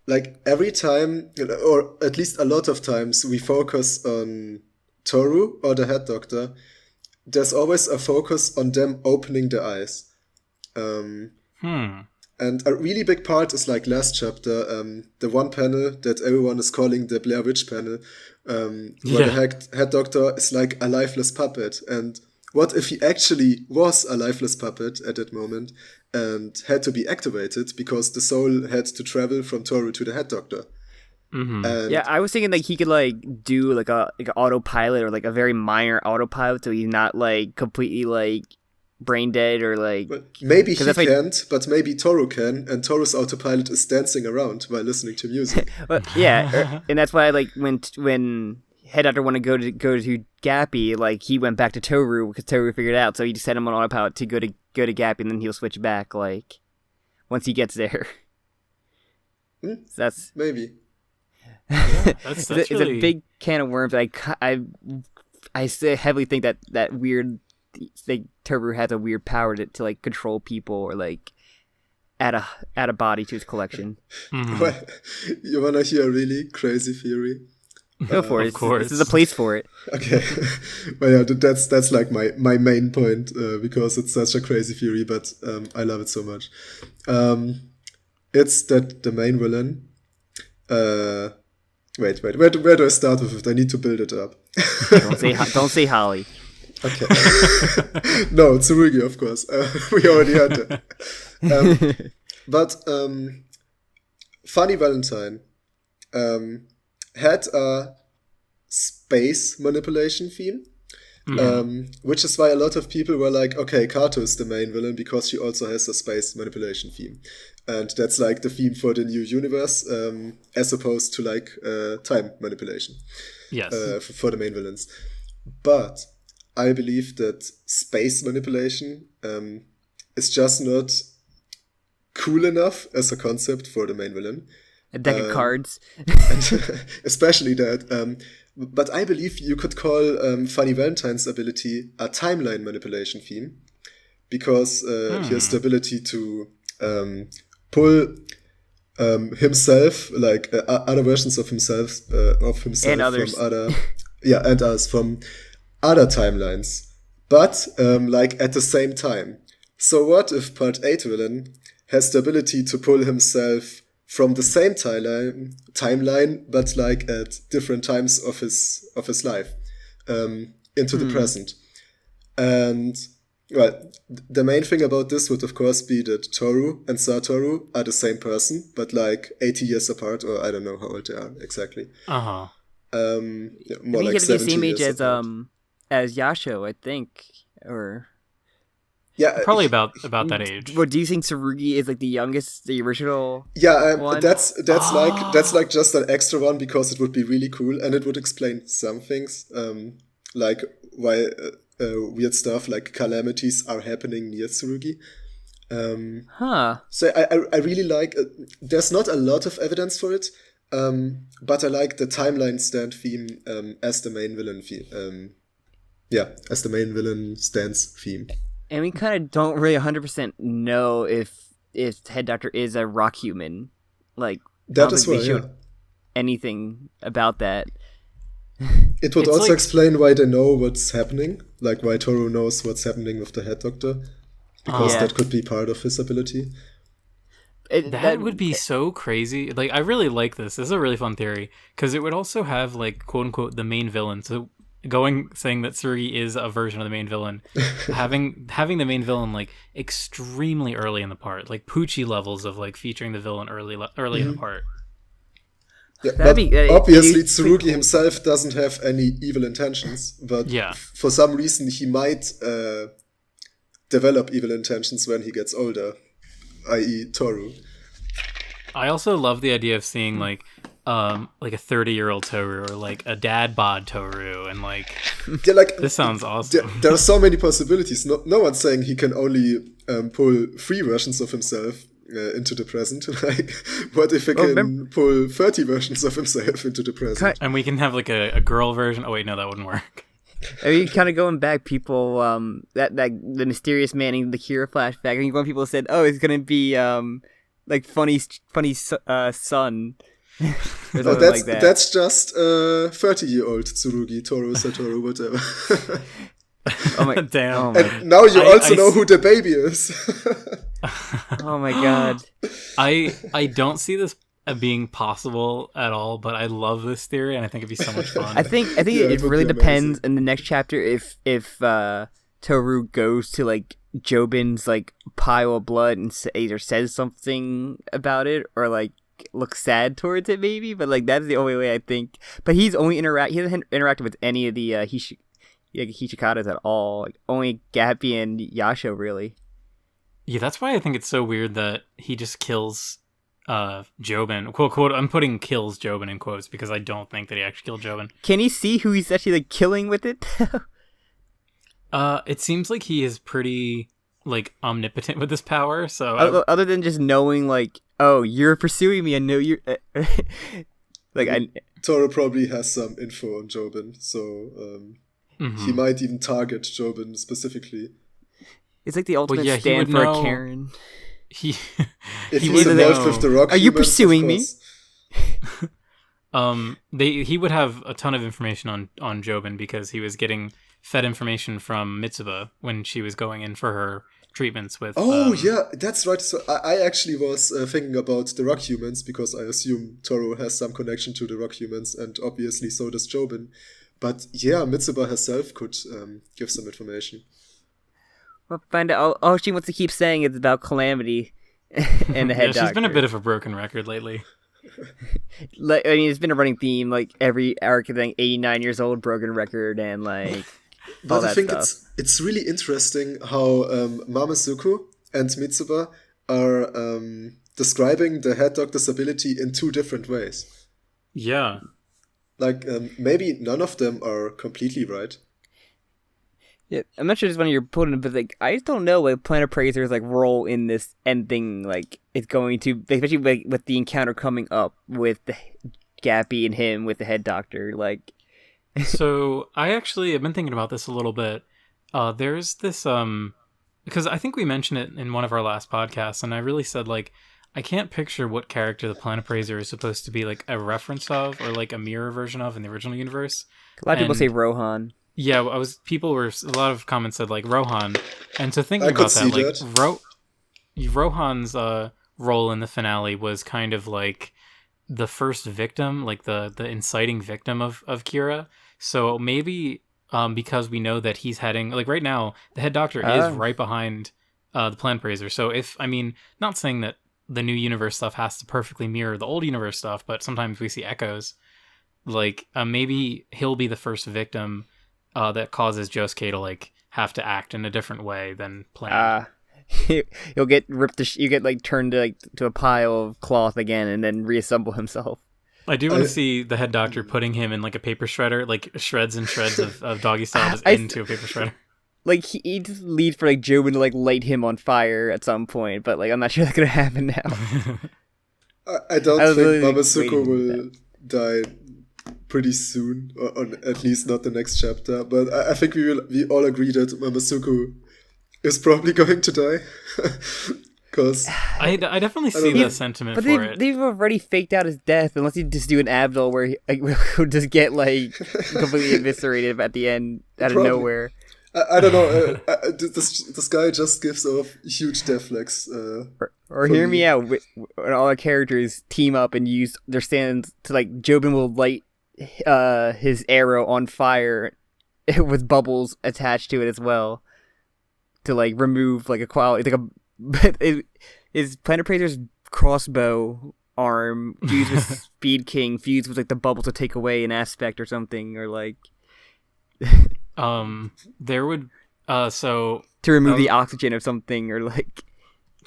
Like, every time, or at least a lot of times, we focus on Toru or the head doctor, there's always a focus on them opening their eyes. And a really big part is like last chapter, the one panel that everyone is calling the Blair Witch panel, where the head doctor is like a lifeless puppet. And what if he actually was a lifeless puppet at that moment and had to be activated because the soul had to travel from Toru to the head doctor? Mm-hmm. And yeah, I was thinking like he could like do like an autopilot, or like a very minor autopilot, so he's not like completely like brain dead, or like maybe he can't, but maybe Toru can, and Toru's autopilot is dancing around while listening to music. Yeah, and that's why like when head doctor wanted to go to Gappy, like he went back to Toru because Toru figured it out, so he just set him on autopilot to go to Gappy, and then he'll switch back like once he gets there. So that's maybe. Yeah, that's it's really a big can of worms. I still heavily think that weird thing, Toru has a weird power to like control people, or like add a body to his collection. Mm-hmm. Well, you wanna hear a really crazy theory? Go for it. Of course. This is a place for it. Okay. Well, yeah, that's like my main point, because it's such a crazy theory, but I love it so much. It's that the main villain Wait. Where do I start with it? I need to build it up. Don't say Holly. Okay. No, Tsurugi, of course. We already had that. But Funny Valentine had a space manipulation theme. Which is why a lot of people were like, okay, Kato is the main villain because she also has a space manipulation theme. And that's like the theme for the new universe, as opposed to like time manipulation. Yes. For the main villains. But I believe that space manipulation is just not cool enough as a concept for the main villain. A deck of cards. And especially that. But I believe you could call Funny Valentine's ability a timeline manipulation theme, because he has the ability to pull himself, like other versions of himself And others. from other, and us from other timelines, but like at the same time. So what if Part 8 villain has the ability to pull himself from the same timeline, but like at different times of his life, into the present. And well, the main thing about this would of course be that Toru and Satoru are the same person, but like 80 years apart, or I don't know how old they are exactly. Uh-huh. More like 70 he had the same age years apart. as Yasho, I think, or. Yeah, probably about that age. What do you think Tsurugi is like the youngest, the original? Yeah, one? that's like just an extra one because it would be really cool and it would explain some things, like why weird stuff like calamities are happening near Tsurugi. So I really like. There's not a lot of evidence for it, but I like the timeline stand theme as the main villain theme. As the main villain stands theme. And we kind of don't really 100% know if Head Doctor is a rock human. Like, that is why, anything about that. It would also explain why they know what's happening, like why Toru knows what's happening with the Head Doctor, because that could be part of his ability. That would be so crazy. Like, I really like this. This is a really fun theory, because it would also have, like, quote unquote, the main villain. So saying that Tsurugi is a version of the main villain, having the main villain like extremely early in the part, like Poochie levels of like featuring the villain early in the part. Yeah, but obviously Tsurugi himself doesn't have any evil intentions, but for some reason he might develop evil intentions when he gets older, i.e. Toru. I also love the idea of seeing like a 30-year-old Toru or like a dad bod Toru, and like, this sounds awesome. There are so many possibilities. No one's saying he can only pull 3 versions of himself into the present. Like, what if he can pull 30 versions of himself into the present? And we can have like a girl version. Oh wait, no, that wouldn't work. Are you kind of going back? People, that the mysterious man in the Kira flashback. I think one people said, "Oh, it's gonna be like funny son." That's just 30-year-old Tsurugi, Toru, Satoru, whatever. Oh my damn! And now you also know who the baby is. Oh my god! I don't see this being possible at all, but I love this theory, and I think it'd be so much fun. I think it really depends in the next chapter if Toru goes to like Jobin's like pile of blood and either says something about it or like looks sad towards it, maybe. But like that's the only way I think. But he hasn't interacted with any of the Hishikatas at all. Like, only Gappy and Yasho really. Yeah, that's why I think it's so weird that he just kills Jobin. Quote, I'm putting kills Jobin in quotes because I don't think that he actually killed Jobin. Can he see who he's actually like killing with it? It seems like he is pretty like omnipotent with this power. So other than just knowing like, oh, you're pursuing me, I know you're like Toru probably has some info on Jobin, so he might even target Jobin specifically. It's like the ultimate stand for a Karen. If he's involved with the rock, are you pursuing me? He would have a ton of information on Jobin because he was getting fed information from Mitsuba when she was going in for treatments with. Yeah, that's right. So I actually was thinking about the rock humans because I assume Toru has some connection to the rock humans, and obviously so does Jobin. But yeah, Mitsuba herself could give some information. We'll find out. All she wants to keep saying is about Calamity and the head doctor. She's been a bit of a broken record lately. Like, I mean, it's been a running theme. Like every arc, of like 89 years old, broken record, and like. But I think it's really interesting how Mamesuku and Mitsuba are describing the head doctor's ability in two different ways. Yeah. Like, maybe none of them are completely right. Yeah, I'm not sure it's one of your opponents, but like I just don't know what Planet Appraiser's like role in this ending like is going to, especially like, with the encounter coming up with the Gappy and him with the head doctor. Like, so I've been thinking about this a little bit. There's this because I think we mentioned it in one of our last podcasts, and I really said like I can't picture what character the Planet Appraiser is supposed to be like a reference of or like a mirror version of in the original universe. A lot of people say Rohan. Yeah, a lot of comments said like Rohan, and so thinking about that, like Rohan's role in the finale was kind of like the first victim, like the inciting victim of Kira. So maybe because we know that he's heading, like right now, the head doctor is right behind the Planet Appraiser. So not saying that the new universe stuff has to perfectly mirror the old universe stuff, but sometimes we see echoes. Like maybe he'll be the first victim that causes Josuke to like have to act in a different way than planned. You'll get ripped. You get like turned to a pile of cloth again, and then reassemble himself. I do want to see the head doctor putting him in like a paper shredder, like shreds and shreds of doggy style just into a paper shredder. Like he just leads for like Jobin to like light him on fire at some point, but like I'm not sure that's gonna happen now. I don't think Mamesuku will die pretty soon, or at least not the next chapter. But I think we all agree that Mamesuku is probably going to die. Because I definitely see the sentiment for it. They've already faked out his death, unless you just do an Abdul where he'll just get like completely eviscerated at the end out of nowhere. I don't know. This guy just gives off huge death flags. Or hear me out. When all our characters team up and use their stands to like Jobin will light his arrow on fire with bubbles attached to it as well to like remove like a quality like is Planet Appraiser's crossbow arm fused with Speed King fused with like the bubble to take away an aspect or something, or like there would so to remove the oxygen of something, or like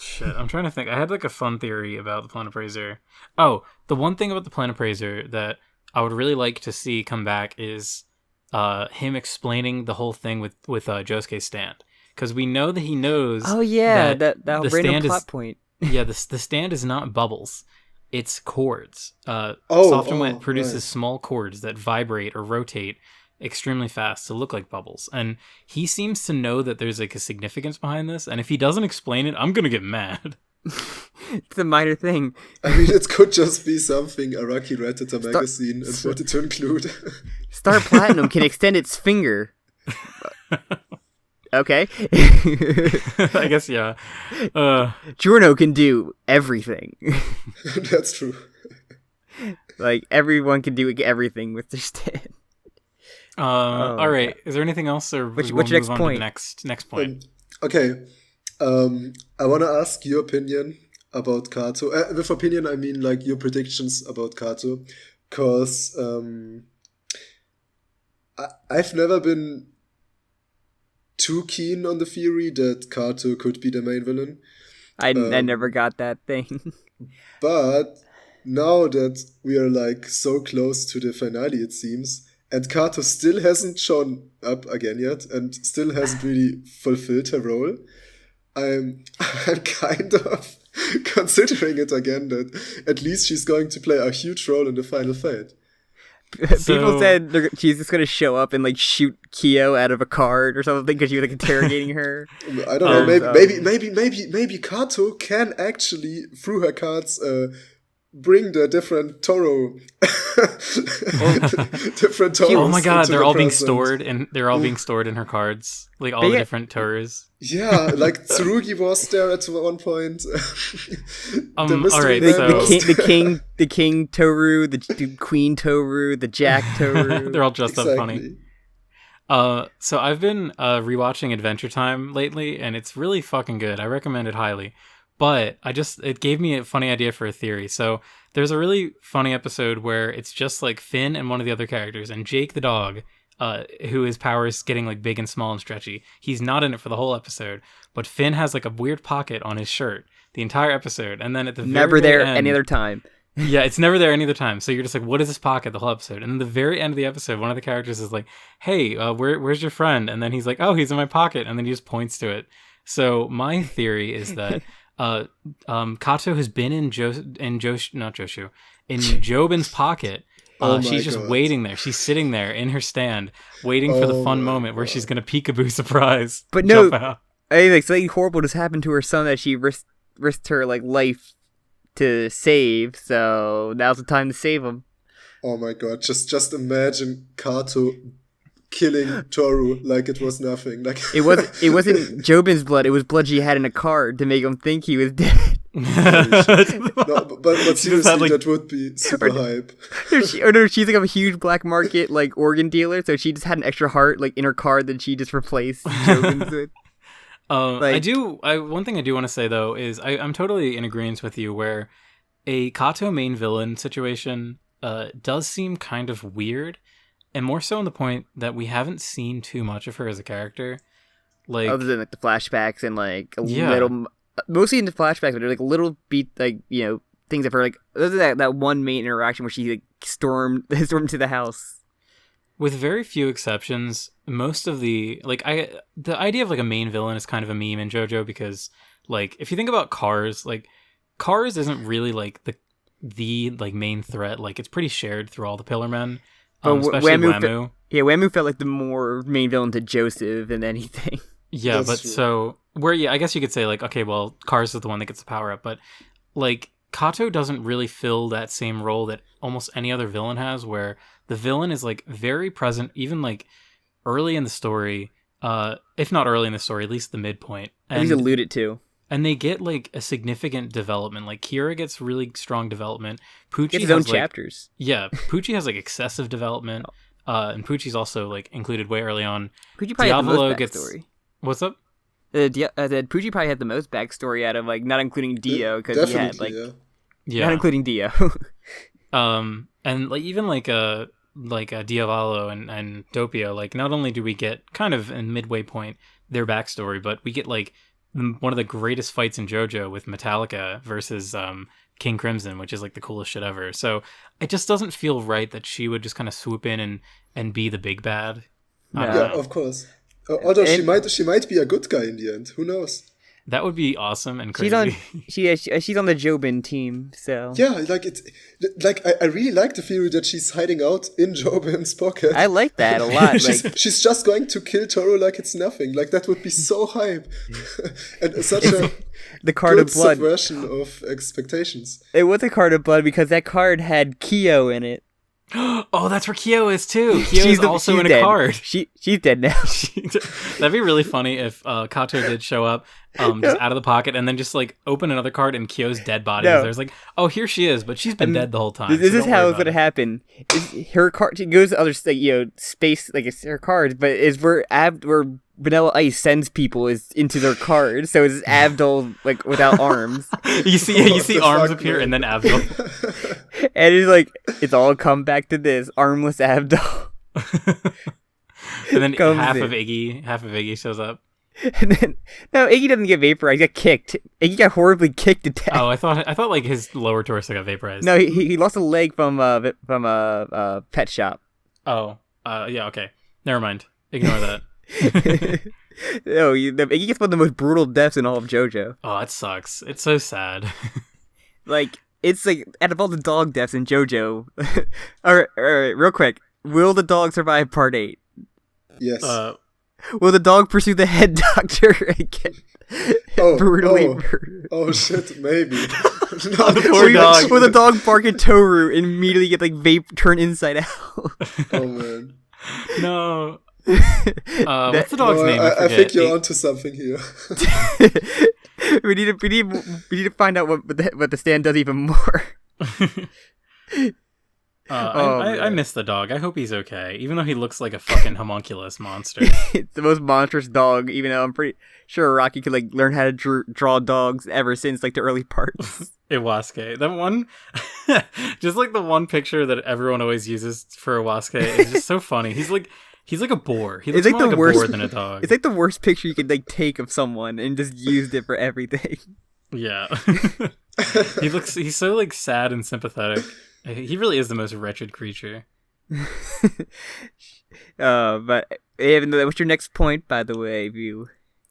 shit, I'm trying to think. I had like a fun theory about the Planet Appraiser. Oh, the one thing about the Planet Appraiser that I would really like to see come back is him explaining the whole thing with Josuke's stand. Because we know that he knows. Oh yeah, that the random plot point. Yeah, the stand is not bubbles; it's chords. Soft and Wet produces small chords that vibrate or rotate extremely fast to look like bubbles, and he seems to know that there's like a significance behind this. And if he doesn't explain it, I'm gonna get mad. It's a minor thing. I mean, it could just be something Araki read at a magazine and wanted to include. Star Platinum can extend its finger. Okay. I guess, yeah. Giorno can do everything. That's true. Like, everyone can do everything with their stand. All right. Is there anything else? Or what's your next point? Next point. Okay. I want to ask your opinion about Kato. With opinion, I mean, like, your predictions about Kato. Because I've never been too keen on the theory that Kato could be the main villain. I never got that thing. But now that we are like so close to the finale, it seems, and Kato still hasn't shown up again yet, and still hasn't really fulfilled her role, I'm kind of considering it again that at least she's going to play a huge role in the final fight. People said she's just going to show up and like shoot Kyo out of a card or something because you're like interrogating her. I don't know. Maybe Kato can actually, through her cards, bring the different Toro, different Toros. Oh my god, into they're the all being present. stored, and they're all being stored in her cards, like all the different Toros. Yeah, like Tsurugi was there at one point. The mystery alright, man so- was- the king Toru, the queen Toru, the Jack Toru. They're all dressed up funny. Exactly. So I've been rewatching Adventure Time lately, and it's really fucking good. I recommend it highly. But it gave me a funny idea for a theory. So there's a really funny episode where it's just like Finn and one of the other characters, and Jake the dog, who his power is getting like big and small and stretchy. He's not in it for the whole episode, but Finn has like a weird pocket on his shirt the entire episode, and then at the Never very there end, any other time. yeah, it's never there any other time. So you're just like, what is this pocket the whole episode? And then the very end of the episode, one of the characters is like, hey, where's your friend? And then he's like, oh, he's in my pocket. And then he just points to it. So my theory is that Kato has been in Jobin's pocket. Oh my She's just God. waiting there. She's sitting there in her stand, waiting for the Oh fun my moment where God. she's gonna peekaboo surprise. But no- jump out. I think something horrible just happened to her son that she risked her like life to save. So now's the time to save him. Oh my god! Just imagine Kato killing Toru like it was nothing. Like It wasn't Jobin's blood. It was blood she had in a card to make him think he was dead. no, but seriously, like- that would be super hype. She's like a huge black market like organ dealer, so she just had an extra heart like in her card that she just replaced Jobin's with. One thing I do want to say though is I'm totally in agreement with you where a Kato main villain situation does seem kind of weird, and more so on the point that we haven't seen too much of her as a character. Like, Other than like the flashbacks and like a Yeah. little, mostly in the flashbacks, but they're like little things of her like other than that one main interaction where she like stormed to the house. with very few exceptions, most of the idea of like a main villain is kind of a meme in JoJo because like if you think about Cars, like Cars isn't really like the like main threat. Like it's pretty shared through all the Pillar Men, But especially Wamuu Wamuu. Wamuu felt like the more main villain to Joseph than anything. Yeah, That's but true. so I guess you could say like, okay, well, Cars is the one that gets the power up, but like Kato doesn't really fill that same role that almost any other villain has, where the villain is like very present, even like early in the story, if not early in the story, at least the midpoint. At least alluded to. And they get like a significant development. Like Kira gets really strong development. Poochie Gets his own has like, chapters. yeah, Poochie has like excessive development. And Poochie's also like included way early on. Poochie probably had the Diavolo most gets- backstory. What's up? Poochie probably had the most backstory out of like not including Dio because he had like yeah. Yeah. not including Dio. And like even like Diavolo and Doppio, like not only do we get kind of in midway point their backstory, but we get like one of the greatest fights in JoJo with Metallica versus King Crimson, which is like the coolest shit ever. So it just doesn't feel right that she would just kind of swoop in and be the big bad. I don't No. Yeah, know. of course. Although And- she might be a good guy in the end. Who knows? That would be awesome and she's crazy. on she's on the Jobin team, so Yeah, I really like the theory that she's hiding out in Jobin's pocket. I like that a lot. Like she's just going to kill Toru like it's nothing. Like that would be so hype, and such a the card good of blood. subversion of expectations. It was a card of blood because that card had Kyo in it. Oh, that's where Kyo is too. Kyo is also she's in a dead. card. She's dead now. That'd be really funny if Kato did show up just out of the pocket and then just like open another card and Kyo's dead body. No. There's like, oh, here she is, but she's been dead the whole time. This so is don't how worry it's about gonna it. happen. Her card, she goes to other space like it's her cards, but is where Vanilla Ice sends people is into their cards. So it's Abdul like without arms, You see What the arms fuck, appear man? and then Abdul. and it's like it's all come back to this armless Abdul. And then Comes half in. of Iggy shows up. And then no, Iggy doesn't get vaporized. He got kicked. Iggy got horribly kicked to death. Oh, I thought like his lower torso got vaporized. No, he lost a leg from a pet shop. Oh, yeah, okay. Never mind. Ignore that. No, Iggy gets one of the most brutal deaths in all of JoJo. Oh, it sucks. It's so sad. Like it's like out of all the dog deaths in JoJo. all right, real quick. Will the dog survive Part 8? Yes. Will the dog pursue the head doctor again? Oh, Brutally oh. murdered. Oh shit, maybe. Poor dog. With a dog bark at Toru and immediately get like vape turn inside out. Oh man. No. What's the dog's name? I think you're onto something here. we need to find out what the stand does even more. I miss the dog. I hope he's okay, even though he looks like a fucking homunculus monster. It's the most monstrous dog, even though I'm pretty sure Rocky could like learn how to draw dogs ever since like the early parts. Iwasuke. That one, just like the one picture that everyone always uses for Iwasuke is just so funny. He's like a boar. He looks like more like a worst, boar than a dog. It's like the worst picture you could like take of someone and just used it for everything. Yeah. He's so like sad and sympathetic. He really is the most wretched creature. But what's your next point, by the way, View?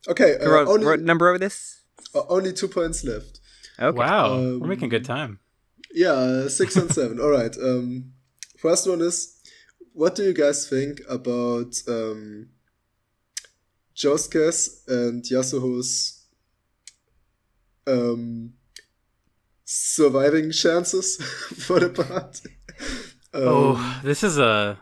Okay, what number over this? Only 2 points left. Okay. Wow, we're making good time. Yeah, 6 and 7. All right. First one is, what do you guys think about Josuke's and Yasuo's surviving chances for the part? This is a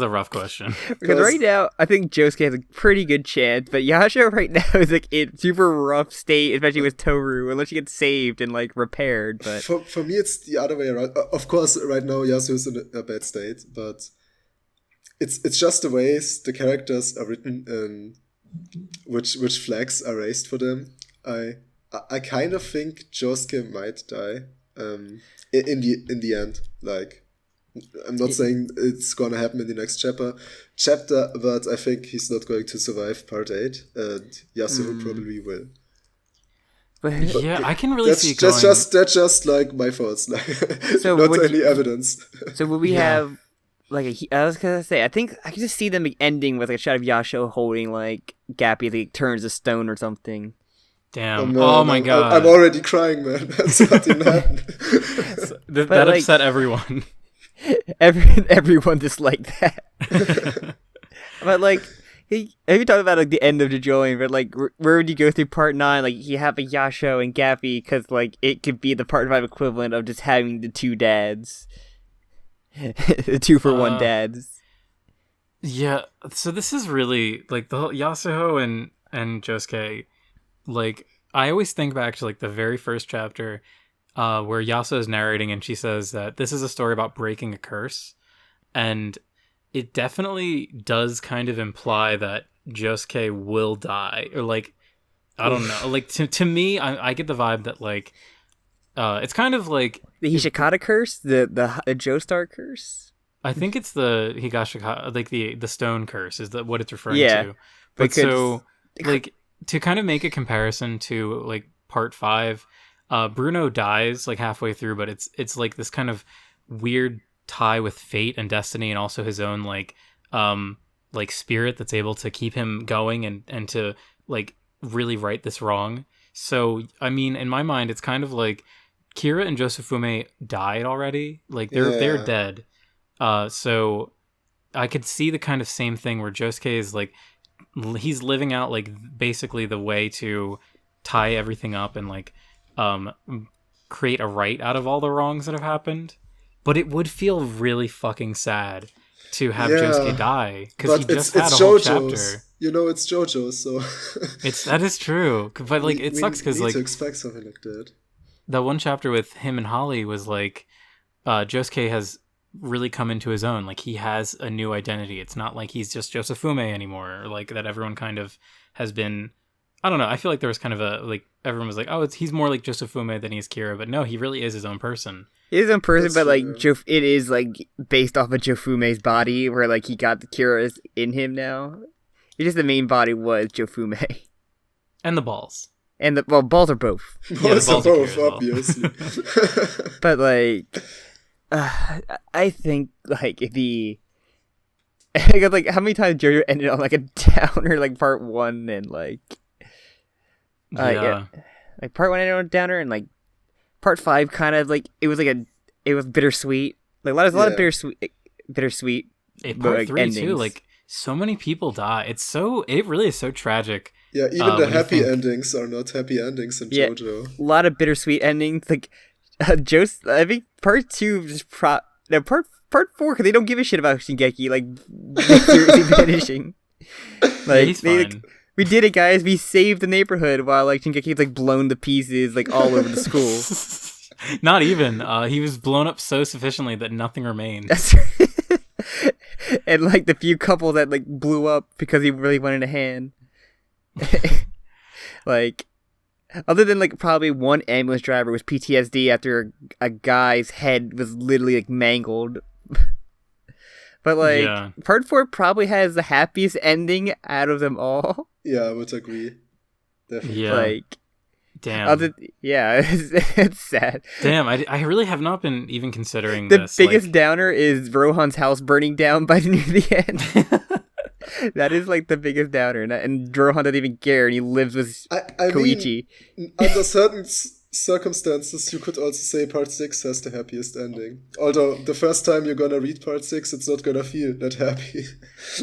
rough question. Because right now, I think Josuke has a pretty good chance, but Yasuo right now is like in super rough state, especially with Toru, unless she gets saved and like repaired. But for me, it's the other way around. Of course, right now Yasuo is in a bad state, but it's just the ways the characters are written and which flags are raised for them. I kind of think Josuke might die in the end. Like, I'm not saying it's gonna happen in the next chapter, but I think he's not going to survive part 8, and Yasuo probably will. But yeah, I can really see it going. That's just like my thoughts, like so not any evidence. So will we have like I was gonna say, I think I can just see them ending with like a shot of Yasuo holding like Gappy as he turns to stone or something. Damn! Man, oh my god! I'm already crying, man. That's what didn't happen. That like, upset everyone. Everyone just like that. But like, have you talked about like the end of JoJolion? But like, where would you go through part 9? Like, you have a Yasuo and Gappy because like it could be the part 5 equivalent of just having the 2 dads, the 2-for-1 dads. Yeah. So this is really like the Yasuo and Josuke. Like, I always think back to like the very first chapter where Yasuo is narrating and she says that this is a story about breaking a curse. And it definitely does kind of imply that Josuke will die. Or like, I don't know. Like, to me, I get the vibe that like, it's kind of like... The Hishikata curse? The Joestar curse? I think it's the Higashikata, like the stone curse is what it's referring to. But because... so, like... To kind of make a comparison to like part 5, Bruno dies like halfway through, but it's like this kind of weird tie with fate and destiny, and also his own like spirit that's able to keep him going and to like really right this wrong. So I mean, in my mind, it's kind of like Kira and Josufume died already, like they're dead. So I could see the kind of same thing where Josuke is like, he's living out like basically the way to tie everything up and like create a right out of all the wrongs that have happened. But it would feel really fucking sad to have Josuke die because he just had a whole chapter. You know, it's JoJo, so that is true. But like it sucks because like to expect something like that. That one chapter with him and Holly was like Josuke has really come into his own. Like, he has a new identity. It's not like he's just Josufume anymore, or like that everyone kind of has been. I don't know. I feel like there was kind of a like everyone was like, oh, he's more like Josufume than he is Kira, but no, he really is his own person. He is his own person. That's but like it is like based off of Jofume's body, where like he got the Kira's in him now. It's just the main body was Jofume, and the balls. And the balls are both. Balls are both, obviously. But like. I think like like how many times JoJo ended on like a downer, like part 1 and like like part 1 ended on a downer, and like part 5 kind of like it was bittersweet, like a lot of bittersweet. Part 3 endings. Too, like so many people die. It really is so tragic. Yeah, even the happy endings are not happy endings in JoJo. A lot of bittersweet endings, like. I think part 2 just part 4 because they don't give a shit about Shingeki like seriously finishing. Like he's fine. Like, we did it, guys. We saved the neighborhood while like Shingeki's like blown to pieces like all over the school. Not even. He was blown up so sufficiently that nothing remained. And like the few couple that like blew up because he really wanted a hand. Like, other than like probably one ambulance driver was PTSD after a guy's head was literally like mangled. But like part 4 probably has the happiest ending out of them all. Yeah, I would agree. Definitely. Yeah. Like, damn. It's sad. Damn, I really have not been even considering the this. The biggest downer is Rohan's house burning down by near the end. That is like the biggest downer, and Rohan doesn't even care, and he lives with Koichi. Mean, under certain circumstances, you could also say part 6 has the happiest ending. Although the first time you're gonna read part 6, it's not gonna feel that happy.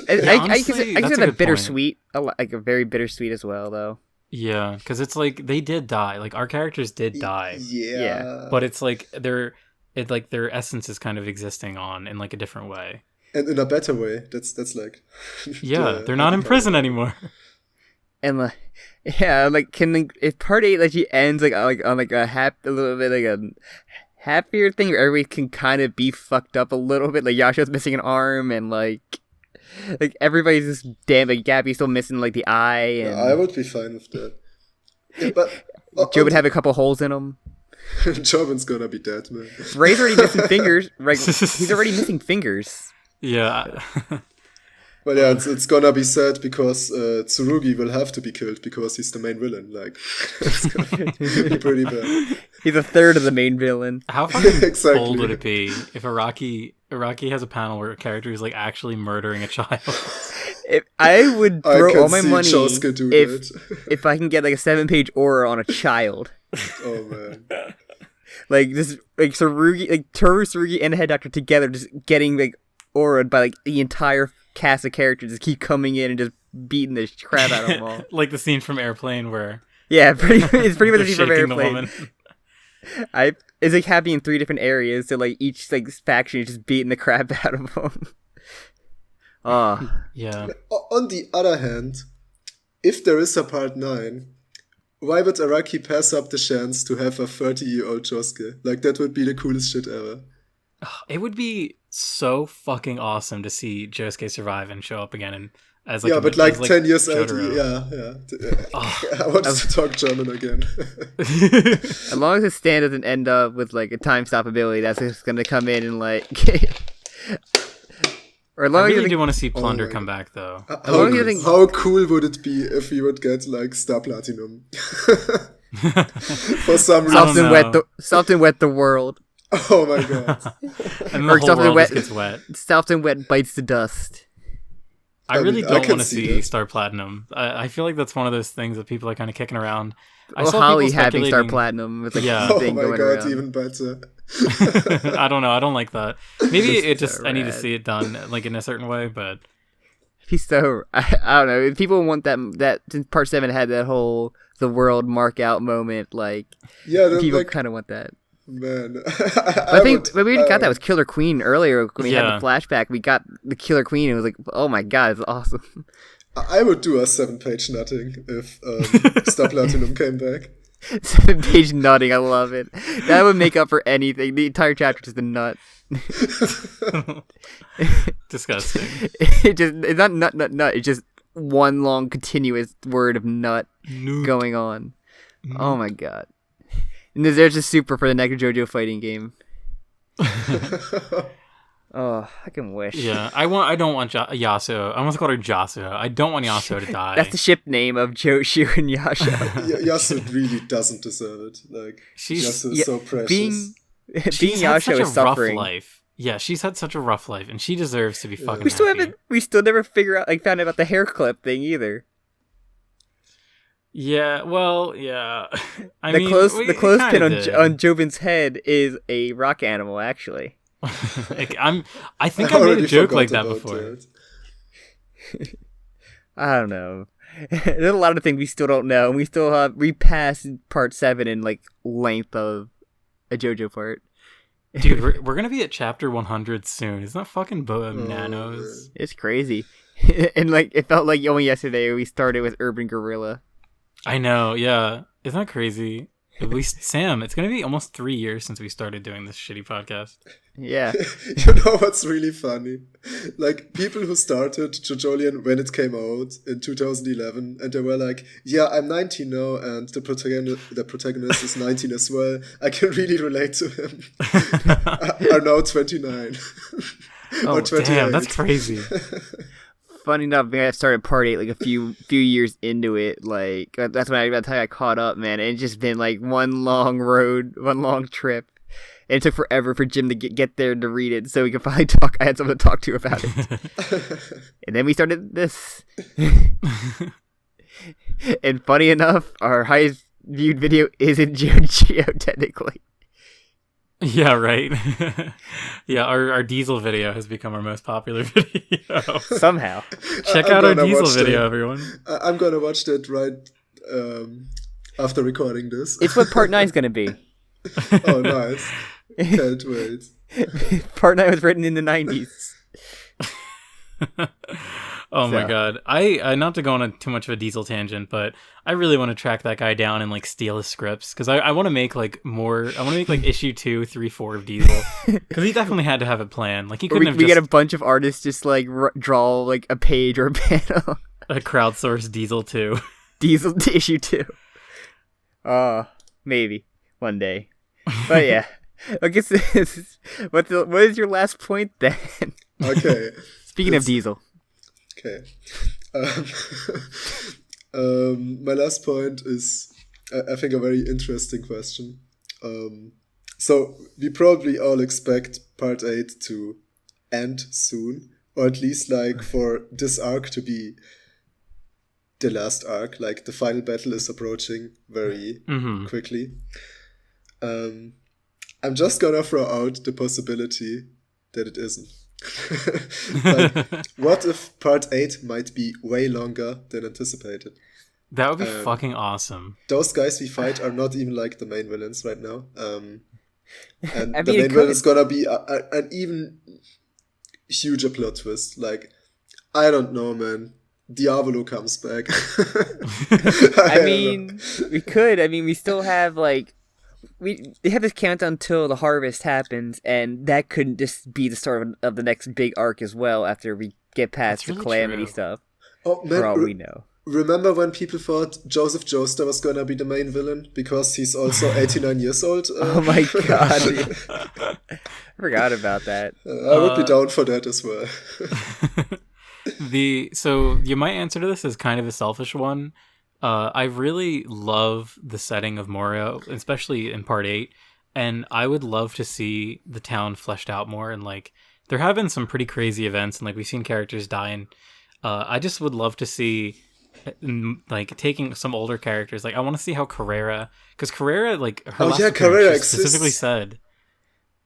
I consider that bittersweet, like a very bittersweet as well, though. Yeah, because it's like they did die. Like our characters did die. Yeah. But it's like their essence is kind of existing on in like a different way. And in a better way. That's like. Yeah, they're not in prison anymore. And like, yeah, like if part 8 like she ends like on like a little bit like a happier thing where everybody can kind of be fucked up a little bit. Like Yasha's missing an arm and like everybody's just damn. Like Gabby's still missing like the eye. And I would be fine with that. Yeah, but Joe would have a couple holes in him. Jobin's gonna be dead, man. Ray's already missing fingers. Right, he's already missing fingers. Yeah. But yeah, it's gonna be sad because Tsurugi will have to be killed because he's the main villain. Like, it's gonna be pretty bad. He's a third of the main villain. How fucking Exactly. bold would it be if Araki has a panel where a character is like actually murdering a child? If I would throw all my money if I can get like a 7-page aura on a child. Oh man. Like this, like Tsurugi, like Toru, Tsurugi, and the head doctor together, just getting like aura'd by like the entire cast of characters, just keep coming in and just beating the crap out of them all. Like the scene from Airplane where it's pretty much the scene from Airplane. The it's like happening in 3 different areas, so like each like faction is just beating the crap out of them. Yeah. On the other hand, if there is a part 9, why would Araki pass up the chance to have a 30-year-old Josuke? Like, that would be the coolest shit ever. It would be so fucking awesome to see Josuke survive and show up again and as like 10 years later. I want to talk German again. As long as his stand doesn't end up with like a time stop ability, that's just gonna come in and like. Or I really do want to see Plunder come back though. How cool would it be if we would get like Star Platinum? For some reason. Soft and wet the world. Oh my god. And the whole world just gets wet. Soft and wet bites the dust. I really don't want to see Star Platinum. I feel like that's one of those things that people are kind of kicking around. I saw Holly having Star Platinum with like thing going around. Oh my god, even better. I don't know. I don't like that. Maybe it just I need to see it done like in a certain way, but he's so I don't know. If people want that since part 7 had that whole the world mark out moment, like people kind of want that. Man, I think we already got that with Killer Queen earlier when we had the flashback. We got the Killer Queen. And it was like, oh my god, it's awesome. I would do a 7-page nutting if Star Platinum came back. 7-page nutting, I love it. That would make up for anything. The entire chapter is just a nut. Disgusting. It's not nut. It's just one long continuous word of nut going on. Oh my god. And there's a super for the next JoJo fighting game. Oh, I can wish. Yeah, I don't want Yasuo. I want to call her Yasuo. I don't want Yasuo to die. That's the ship name of Joshu and Yasuo. Yasuo really doesn't deserve it. Like, Yasuo is so precious. Being Yasuo is suffering. Rough life. Yeah, she's had such a rough life, and she deserves to be fucking. We still never found out about the hair clip thing either. Yeah, well, yeah. The clothespin on Jobin's head is a rock animal, actually. I think I made a joke like that before. I don't know. There's a lot of things we still don't know, and we passed part 7 in like length of a JoJo part. Dude, we're gonna be at chapter 100 soon. Isn't that fucking bananas? It's crazy. And like it felt like only yesterday we started with Urban Gorilla. I know, yeah. Isn't that crazy? At least, Sam, it's going to be almost 3 years since we started doing this shitty podcast. Yeah. You know what's really funny? Like, people who started JoJolion when it came out in 2011, and they were like, yeah, I'm 19 now, and the protagonist is 19 as well. I can really relate to him. Are now 29. Oh, or 28. damn, that's crazy. Funny enough, I started Part 8 like a few years into it. Like that's when I caught up, man. And it's just been like one long road, one long trip. And it took forever for Jim to get there to read it, so we could finally talk. I had someone to talk to about it. And then we started this. And funny enough, our highest viewed video isn't JoJo technically. Yeah, right. Yeah, our Diesel video has become our most popular video. Somehow. Check out our Diesel video, everyone. I'm gonna watch that right after recording this. It's what Part 9 is gonna be. Oh, nice. Can't wait. Part 9 was written in the 90s. Oh my god. I not to go on too much of a Diesel tangent, but I really want to track that guy down and like steal his scripts, because I want to make like more. I want to make like issue 2, 3, 4 of Diesel, because he definitely had to have a plan. Like he couldn't have. We get a bunch of artists just like draw like a page or a panel. A crowdsourced Diesel 2. Diesel issue 2. Maybe one day. But yeah, I guess what is your last point then? Okay. Speaking of Diesel. Okay. My last point is, I think, a very interesting question. So we probably all expect Part 8 to end soon, or at least like for this arc to be the last arc. Like the final battle is approaching very quickly. I'm just gonna throw out the possibility that it isn't. Like, what if Part 8 might be way longer than anticipated? That would be fucking awesome. Those guys we fight are not even like the main villains right now. And I the mean, main villain is gonna be an even huger plot twist. Like, I don't know, man. Diavolo comes back. I mean, we could. I mean, we still have like they have this countdown until the harvest happens, and that couldn't just be the start of the next big arc as well after we get past the Calamity stuff. Oh man, for all we know. Remember when people thought Joseph Joestar was gonna be the main villain because he's also 89 years old? Oh my god, I forgot about that. I would be down for that as well. So my answer to this is kind of a selfish one. I really love the setting of Moria, especially in Part 8, and I would love to see the town fleshed out more. And like, there have been some pretty crazy events, and like we've seen characters die, and I just would love to see like taking some older characters. Like I want to see how Carrera, because Carrera, like her last appearance, she specifically said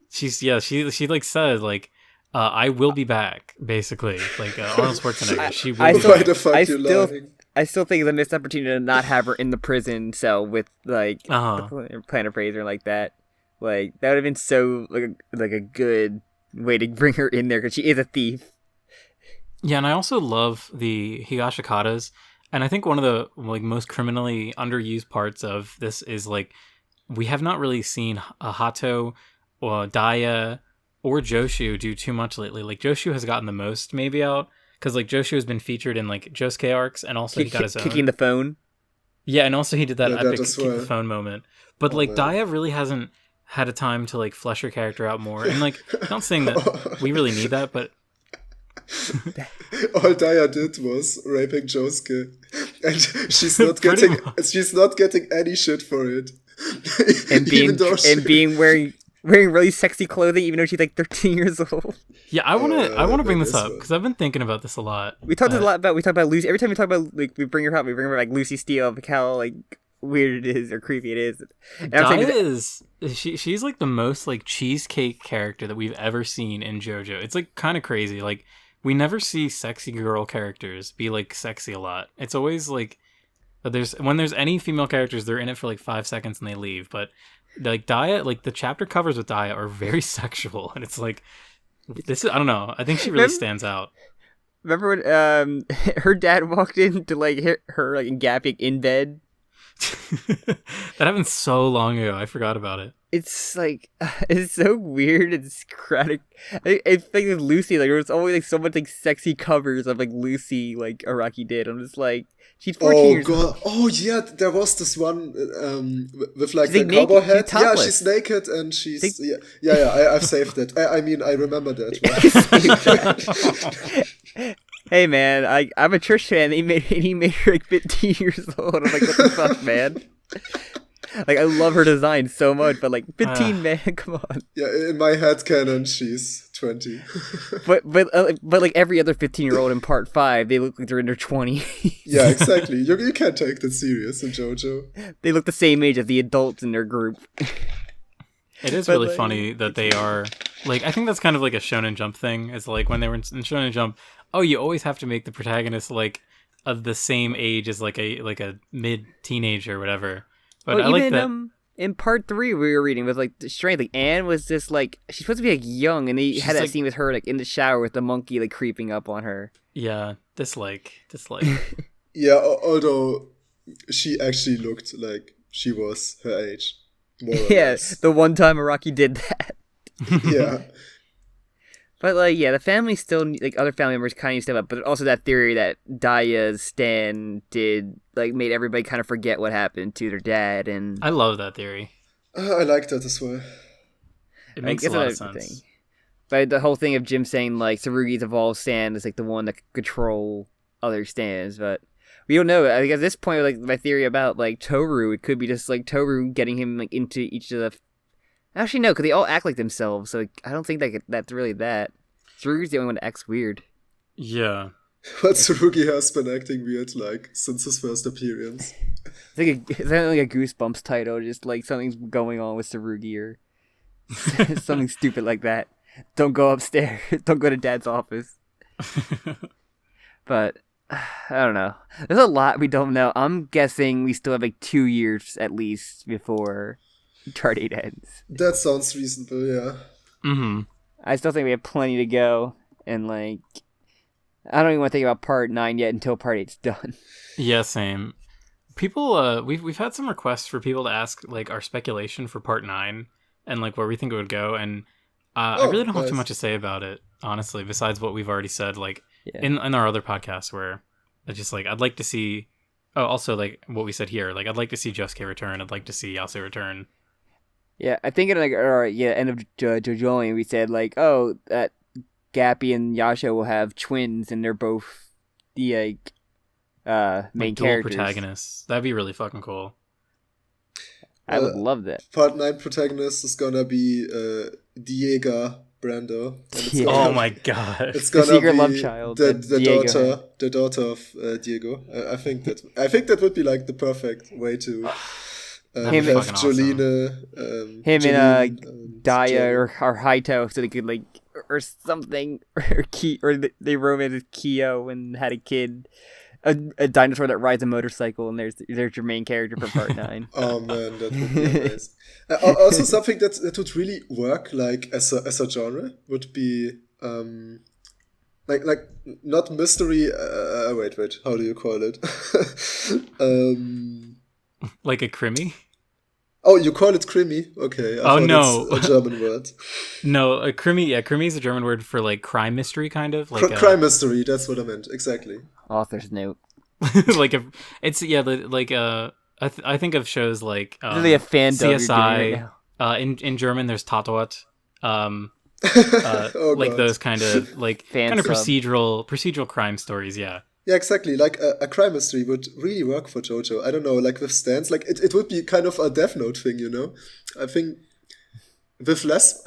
she like said like I will be back, basically, like Arnold Schwarzenegger. She will. I still think it's a missed opportunity to not have her in the prison cell with like the Planet Appraiser like that. Like that would have been so like a good way to bring her in there, because she is a thief. Yeah, and I also love the Higashikatas, and I think one of the like most criminally underused parts of this is like we have not really seen Hato or Daya or Joshu do too much lately. Like Joshu has gotten the most maybe out, because like Joshu has been featured in like Josuke arcs, and also he got his own kicking the phone. Yeah, and also he did that epic kick the phone moment. But like Daya really hasn't had a time to like flesh her character out more. And like, not saying that we really need that, but all Daya did was raping Josuke, and she's not getting any shit for it. and being wearing really sexy clothing, even though she's like 13 years old. Yeah, I want to bring this up because I've been thinking about this a lot. We talked about Lucy. Every time we talk about like we bring her up like Lucy Steele, like how like weird it is or creepy it is. And Daya she's like the most like cheesecake character that we've ever seen in JoJo. It's like kind of crazy. Like we never see sexy girl characters be like sexy a lot. It's always like when there's any female characters, they're in it for like 5 seconds and they leave. But like Daya, like the chapter covers with Daya are very sexual, and it's like this is I don't know. I think she really stands out. Remember when her dad walked in to like hit her like gapping in bed? That happened so long ago. I forgot about it. It's like it's so weird and scratic. It's like with Lucy, like there's always like so much like sexy covers of like Lucy, like Araki did. I'm just like, she's 14 years old. Oh yeah, there was this one with like she's the cowboy hat. Yeah, topless. she's naked and she's I've saved it. I mean, I remember that. Hey man, I'm a Trish fan. He made her like 15 years old. I'm like, what the fuck, man? Like, I love her design so much, but like 15, man, come on. Yeah, in my head canon, she's 20. but like every other 15-year-old in Part 5, they look like they're in their 20s. Yeah, exactly. You can't take that serious in JoJo. They look the same age as the adults in their group. It is really funny that they are like. I think that's kind of like a Shonen Jump thing. It's like when they were in Shonen Jump. Oh, you always have to make the protagonist like of the same age as like a mid-teenager or whatever. But well, I like that. In Part 3 we were reading with like the strength, like Anne was just like she's supposed to be like young, and they had that scene with her like in the shower with the monkey like creeping up on her. Yeah, dislike. Yeah, although she actually looked like she was her age. More or less. The one time Araki did that. Yeah. But like, yeah, the family still like other family members kind of step up, but also that theory that Daya's Stan did like made everybody kind of forget what happened to their dad, and I love that theory. I like that as well. It makes a lot of sense. But the whole thing of Jim saying like Tsurugi's evolved Stan is like the one that could control other Stans, but we don't know. I think at this point, like my theory about like Toru, it could be just like Toru getting him like into each of the. Actually, no, because they all act like themselves, so like, I don't think that's really that. Tsurugi's the only one that acts weird. Yeah. But Tsurugi has been acting weird, like, since his first appearance. It's like a Goosebumps title, just like something's going on with Tsurugi or something stupid like that. Don't go upstairs. Don't go to Dad's office. But, I don't know. There's a lot we don't know. I'm guessing we still have like 2 years at least before Chart 8 ends. That sounds reasonable, yeah. Mm-hmm. I still think we have plenty to go, and like, I don't even want to think about Part 9 yet until Part 8's done. Yeah, same. People, we've had some requests for people to ask like our speculation for Part 9 and like where we think it would go, and I really don't have too much to say about it, honestly. Besides what we've already said, like in our other podcasts, where I just like I'd like to see. Oh, also like what we said here, like I'd like to see Josuke return. I'd like to see Yase return. Yeah, I think in like end of JoJolion we said like, oh, that Gappy and Yasha will have twins and they're both the main characters. Protagonists. That'd be really fucking cool. I would love that. Part 9 protagonist is gonna be Diego Brando. Oh my god! It's gonna secret be love child. The daughter of Diego. I think that would be like the perfect way to. Have Jolene, him and Daya or Haito, so they could like or something or they romanced Kyo and had a kid, a dinosaur that rides a motorcycle, and there's your main character for Part 9. Oh man, that would be amazing. Also, something that would really work like as a genre would be like not mystery. Wait, how do you call it? Like a krimi? Oh, you call it krimi? Okay. Oh no, it's a German word. No, a krimi. Yeah, krimi is a German word for like crime mystery, kind of like crime mystery. That's what I meant exactly. Author's note. Like it's like I think of shows like really a fan CSI. In German, there's Tatort. Oh, like God. Those kind of like procedural crime stories. Yeah. Yeah, exactly. Like a crime mystery would really work for JoJo. I don't know, like with stands, like it would be kind of a Death Note thing, you know? I think with less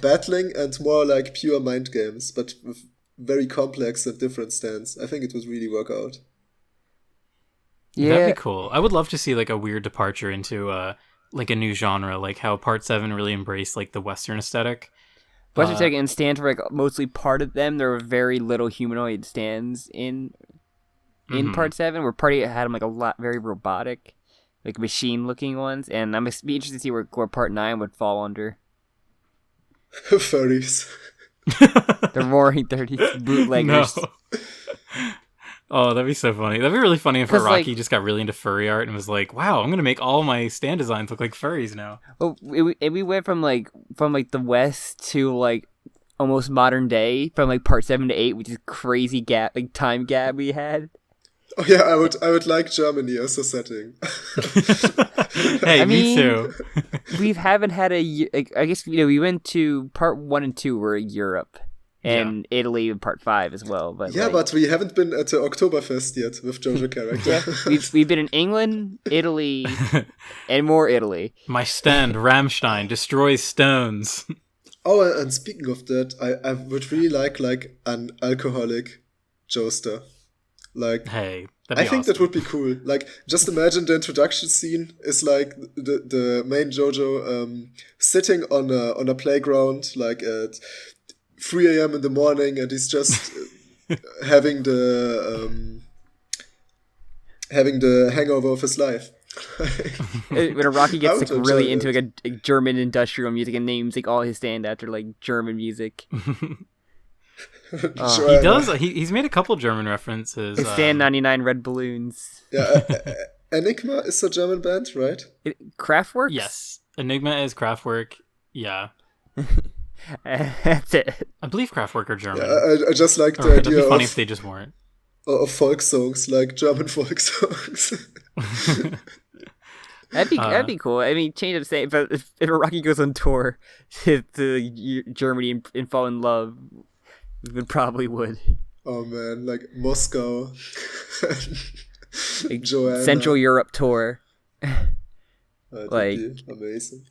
battling and more like pure mind games, but with very complex and different stands. I think it would really work out. Yeah. That'd be cool. I would love to see like a weird departure into like a new genre, like how Part 7 really embraced like the Western aesthetic. Western aesthetic and stands were like mostly part of them. There were very little humanoid stands in Part 7, where Part 8 had them like a lot very robotic. like machine-looking ones, and I'm be interested to see where Part 9 would fall under. Furries. The Roaring 30s bootleggers. No. Oh, that'd be so funny. That'd be really funny if Rocky just got really into furry art and was like, "Wow, I'm gonna make all my stand designs look like furries now." Well, we went from the West to like almost modern day, from like Part 7 to 8, which is crazy time gap we had. Oh yeah, I would like Germany as a setting. Hey, me too. We haven't had I guess we went to Part 1 and 2 were Europe. And Italy in Part 5 as well. But but we haven't been at the Oktoberfest yet with JoJo characters. Yeah, we've been in England, Italy, and more Italy. My stand, Rammstein, destroys stones. Oh, and speaking of that, I would really like an alcoholic Joestar. Like, hey, I think that would be cool. Like, just imagine the introduction scene is like the main JoJo sitting on a playground, like at 3 a.m. in the morning, and he's just having the hangover of his life. When Rocky gets like really into like a German industrial music and names like all his stand after like German music. He does. He's made a couple German references. Stand 99 Red Balloons. Yeah, Enigma is a German band, right? Kraftwerk? Yes, Enigma is Kraftwerk. Yeah. That's it. I believe Kraftwerk are German. Yeah, I just like the idea. It'd be funny if they just weren't. Of folk songs, like German folk songs. That'd be cool. I mean, change of saying, but if Rocky goes on tour to Germany and fall in love, we probably would. Oh man, like Moscow, like Joanna. Central Europe tour. That'd be amazing.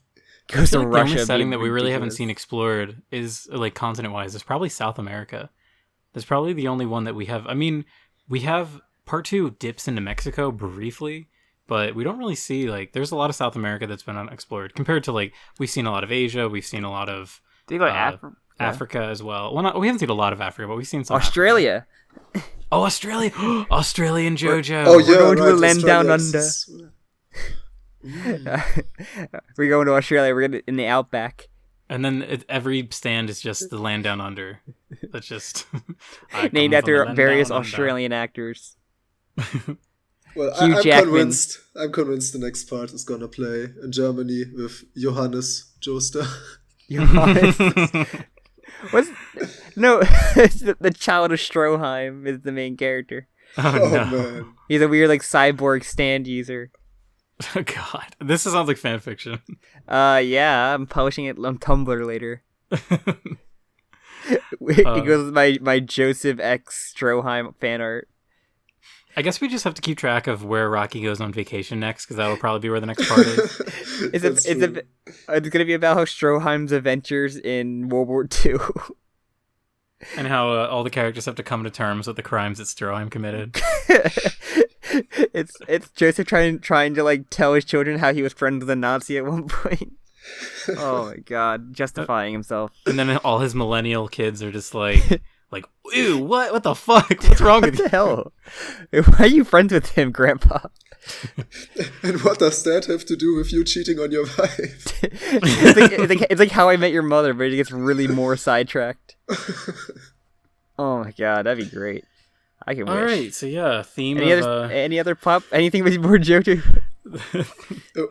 Goes to Russia. The only setting that we really haven't seen explored is like continent-wise. There's probably South America. That's probably the only one that we have. I mean, we have Part 2 dips into Mexico briefly, but we don't really see like. There's a lot of South America that's been unexplored compared to like we've seen a lot of Asia. We've seen a lot of Africa as well. Well, we haven't seen a lot of Africa, but we've seen some. Australia. Oh, Australia! Australian JoJo. We're going to a land down under. We're going to Australia. We're in the outback, and then every stand is just the land down under. That's just named after various Australian actors. Well, I'm convinced the next part is gonna play in Germany with Johannes Joestar. Johannes. It's the child of Stroheim is the main character. Oh no. Man. He's a weird like cyborg stand user. Oh god, this sounds like fan fiction. Yeah, I'm publishing it on Tumblr later. It goes with my Joseph X Stroheim fan art. I guess we just have to keep track of where Rocky goes on vacation next, because that'll probably be where the next part is. It's gonna be about how Stroheim's adventures in World War II. And how all the characters have to come to terms with the crimes that Stroheim committed. It's Joseph trying to like tell his children how he was friends with a Nazi at one point. Oh my god, justifying himself. And then all his millennial kids are just like, ew, what the fuck? What's wrong with you? What the hell? Why are you friends with him, Grandpa? And what does that have to do with you cheating on your wife? it's like How I Met Your Mother, but it gets really more sidetracked. Oh my god, that'd be great. I can wish. All right, so yeah, theme any other plot? Anything with more JoJo?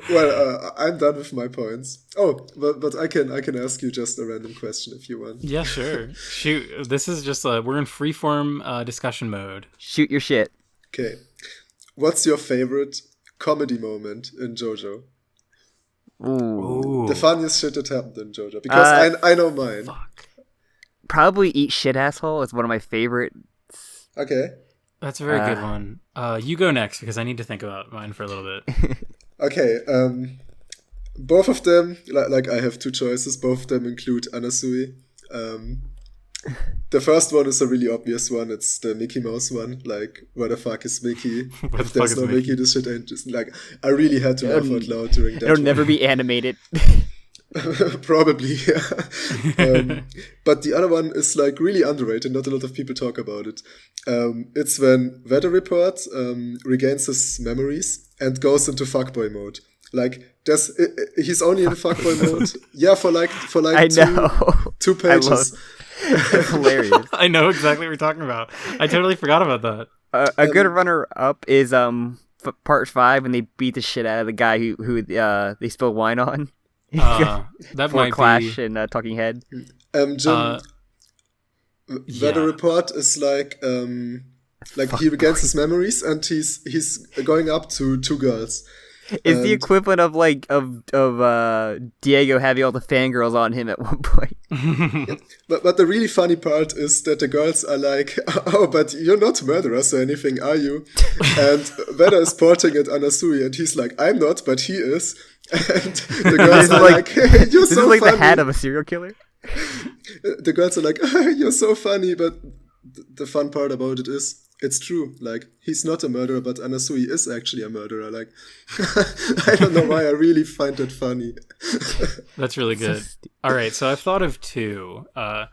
Well, I'm done with my points. Oh, but I can ask you just a random question if you want. Yeah, sure. Shoot, this is just we're in freeform discussion mode. Shoot your shit. Okay, what's your favorite comedy moment in JoJo? Ooh. The funniest shit that happened in JoJo, because I know mine. Fuck. Probably Eat Shit Asshole is one of my favorites. Okay. That's a very good one. You go next, because I need to think about mine for a little bit. Okay. Both of them, like I have two choices. Both of them include Anasui. The first one is a really obvious one. It's the Mickey Mouse one. Like, where the fuck is Mickey? If there's no Mickey, this shit ain't just... Like, I really had to laugh out loud during that It'll one. never be animated. Probably, yeah. But the other one is like really underrated. Not a lot of people talk about it. It's when Weather Report regains his memories and goes into fuckboy mode. Like he's only in fuckboy mode. Yeah, for like I know. two pages. It's hilarious. I know exactly what you're talking about. I totally forgot about that. A good runner-up is part 5 when they beat the shit out of the guy who they spill wine on. That for might Clash be... and Talking Head. Jim, Weather Report is like he regains his memories and he's going up to 2 girls. It's the equivalent of Diego having all the fangirls on him at one point. But the really funny part is that the girls are like, "Oh, but you're not murderers or anything, are you?" And Veda is porting at Anasui, and he's like, "I'm not, but he is." And the girls are like, "Hey, you're this so is like funny." the hat of a serial killer. The girls are like, "You're so funny," but the fun part about it is, it's true. Like, he's not a murderer, but Anasui is actually a murderer. Like, I don't know why I really find it funny. That's really good. All right, so I've thought of 2. I'm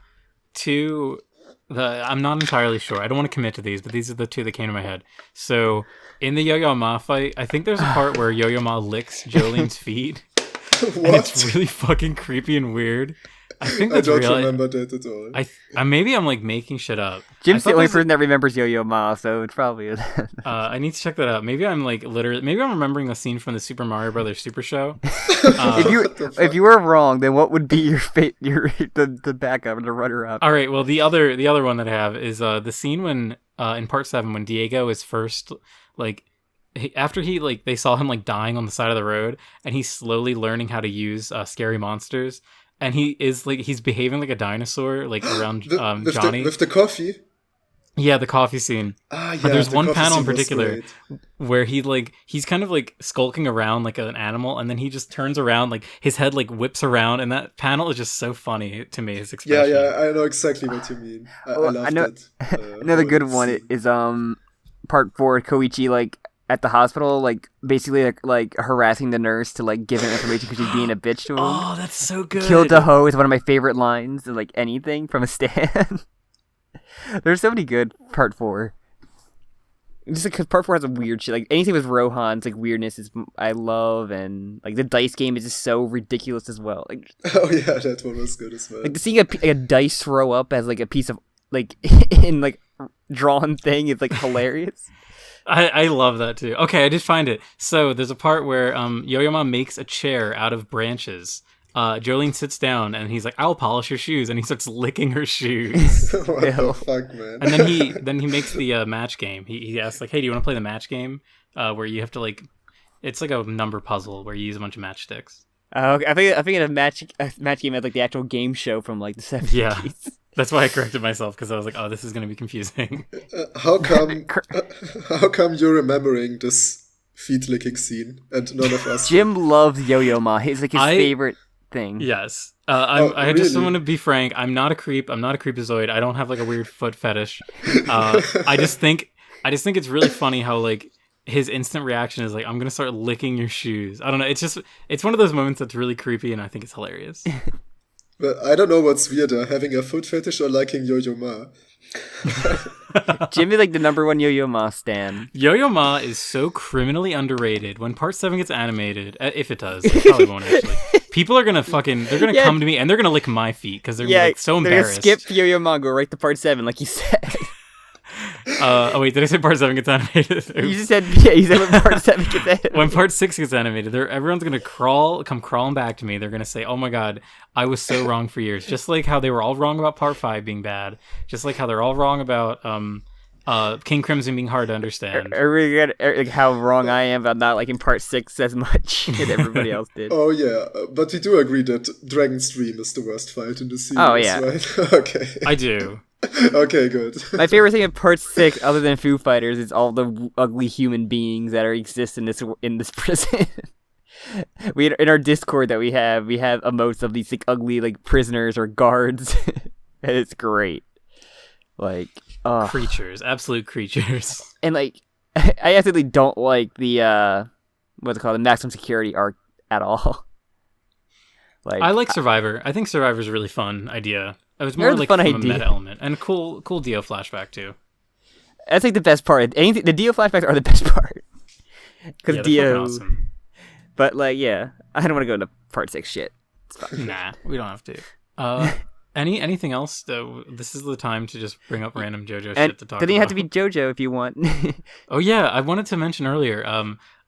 not entirely sure. I don't want to commit to these, but these are the 2 that came to my head. So in the Yo-Yo Ma fight, I think there's a part where Yo-Yo Ma licks Jolion's feet. What? And it's really fucking creepy and weird. I think that's I don't real. remember that at all. Maybe I'm like making shit up. Jim's the only person that remembers Yo-Yo Ma, so it's probably. I need to check that out. Maybe I'm like literally. Maybe I'm remembering a scene from the Super Mario Brothers Super Show. If you were wrong, then what would be your the backup and the runner up? All right. Well, the other one that I have is the scene when in part 7 when Diego is first like. After they saw him like dying on the side of the road, and he's slowly learning how to use scary monsters, and he's behaving like a dinosaur, like around Johnny with the coffee. Yeah, the coffee scene. Yeah. There's the one coffee panel in scene was particular great. where he's kind of like skulking around like an animal, and then he just turns around, like his head like whips around, and that panel is just so funny to me. His expression. Yeah, I know exactly what you mean. I loved it. Another good one is part 4, Koichi like at the hospital, like basically like harassing the nurse to like give him information because she's being a bitch to him. Oh, that's so good. Killed the hoe is one of my favorite lines of like anything from a stand. There's so many good part 4. Just because part 4 has a weird shit. Like anything with Rohan's like weirdness is I love, and like the dice game is just so ridiculous as well. Like, oh yeah, that one was good as well. Like seeing a dice throw up as like a piece of like in like drawn thing is like hilarious. I love that too. Okay, I did find it. So there's a part where Yo-Yo Ma makes a chair out of branches. Jolene sits down and he's like, "I'll polish your shoes," and he starts licking her shoes. What the fuck, man? And then he makes the match game. He asks like, "Hey, do you want to play the match game?" Where you have to like, it's like a number puzzle where you use a bunch of matchsticks. Okay. I think a match game as like the actual game show from like the 70s. Yeah. That's why I corrected myself, because I was like, "Oh, this is going to be confusing." How come you're remembering this feet licking scene and none of us? Jim loves Yo-Yo Ma. It's like his favorite thing. Yes. I really? just want to be frank. I'm not a creep. I'm not a creepazoid. I don't have like a weird foot fetish. I just think it's really funny how like his instant reaction is like, "I'm going to start licking your shoes." I don't know. It's one of those moments that's really creepy, and I think it's hilarious. But I don't know what's weirder, having a foot fetish or liking Yo-Yo Ma. Jim is like the number 1 Yo-Yo Ma stan. Yo-Yo Ma is so criminally underrated. When part 7 gets animated, if it does, it probably won't actually. People are gonna come to me and they're gonna lick my feet because they're like so embarrassed. They're gonna skip Yo-Yo Ma, go right to part 7, like you said. Oh wait, did I say part 7 gets animated? You just said when part 7 gets animated. When part 6 gets animated, everyone's gonna come crawling back to me. They're gonna say, "Oh my god, I was so wrong for years." Just like how they were all wrong about part 5 being bad. Just like how they're all wrong about King Crimson being hard to understand. Like how wrong I am about not liking part 6 as much as everybody else did. Oh yeah, but we do agree that Dragon's Dream is the worst fight in the series, oh, yeah. right? Okay. I do. Okay, good. My favorite thing in part 6, other than Foo Fighters, is all the ugly human beings that exist in this prison. In our Discord that we have emotes of these like ugly like prisoners or guards, and it's great. Like creatures, absolute creatures. And like, I absolutely don't like the what's it called, the maximum security arc at all. Like I like Survivor. I think Survivor's a really fun idea. It was more There's a like fun from a idea. meta element and cool Dio flashback too. that's like the best part. Anything, the Dio flashbacks are the best part because Yeah, they're Dio. fucking awesome. But like, yeah, I don't want to go into part 6 shit. It's fine. Nah, we don't have to. Anything else? This is the time to just bring up random JoJo And shit to talk doesn't about. even have to be JoJo if you want. Oh yeah, I wanted to mention earlier.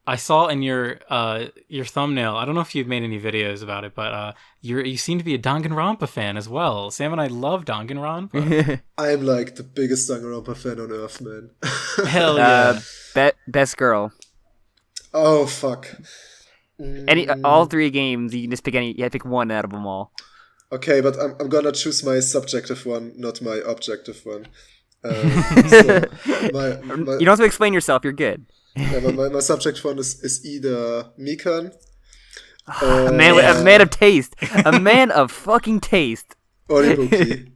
I saw in your thumbnail. I don't know if you've made any videos about it, but you seem to be a Danganronpa fan as well. Sam and I love Danganronpa. I'm like the biggest Danganronpa fan on earth, man. Hell yeah! Best girl. Oh fuck. All 3 games, you can just pick any. You have to pick one out of them all. Okay, but I'm gonna choose my subjective one, not my objective one. So my You don't have to explain yourself. You're good. yeah, my subjective one is either Mikan A man of taste. A man of fucking taste. or Ibuki.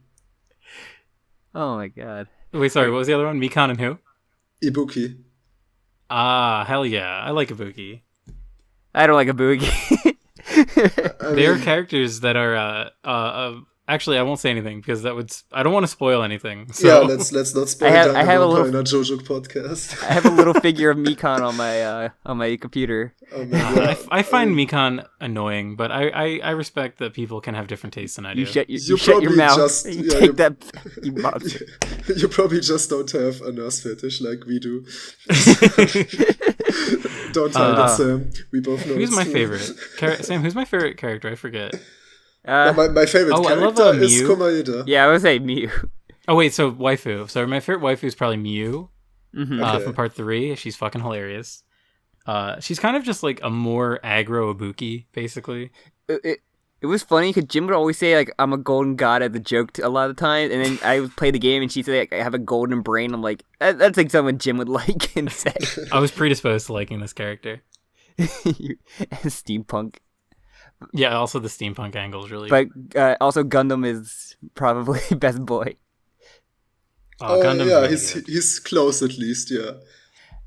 Oh my god. Wait, sorry. What was the other one? Mikan and who? Ibuki. Ah, hell yeah! I like Ibuki. I don't like a boogie. They are characters that are actually I won't say anything because I don't want to spoil anything. So. Yeah, let's not spoil I have a Danganronpa little- in a JoJo podcast. I have a little figure of Mikan on my computer. Oh, man, yeah. I find Mikan annoying, but I respect that people can have different tastes than I do. You shut You shut your probably mouth. just- you yeah, take you- that. You monster. You probably just don't have a nurse fetish like we do. Don't hide it, Sam. We both know Who's it's my true. favorite? Sam, who's my favorite character? I forget. My favorite Oh, I love, character is Mew. Komaeda. Yeah, I would say Mew. Oh wait, so waifu. So my favorite waifu is probably Mew Okay. from part 3. She's fucking hilarious. She's kind of just like a more aggro Ibuki, basically. It was funny because Jim would always say like I'm a golden god as a joke a lot of the time, and then I would play the game and she'd say like, I have a golden brain. I'm like that's like something Jim would like and say. I was predisposed to liking this character. Steampunk, Yeah, also the steampunk angle is really. but also Gundam is probably best boy. Oh, Gundam's yeah, really he's good. he's close at least. Yeah.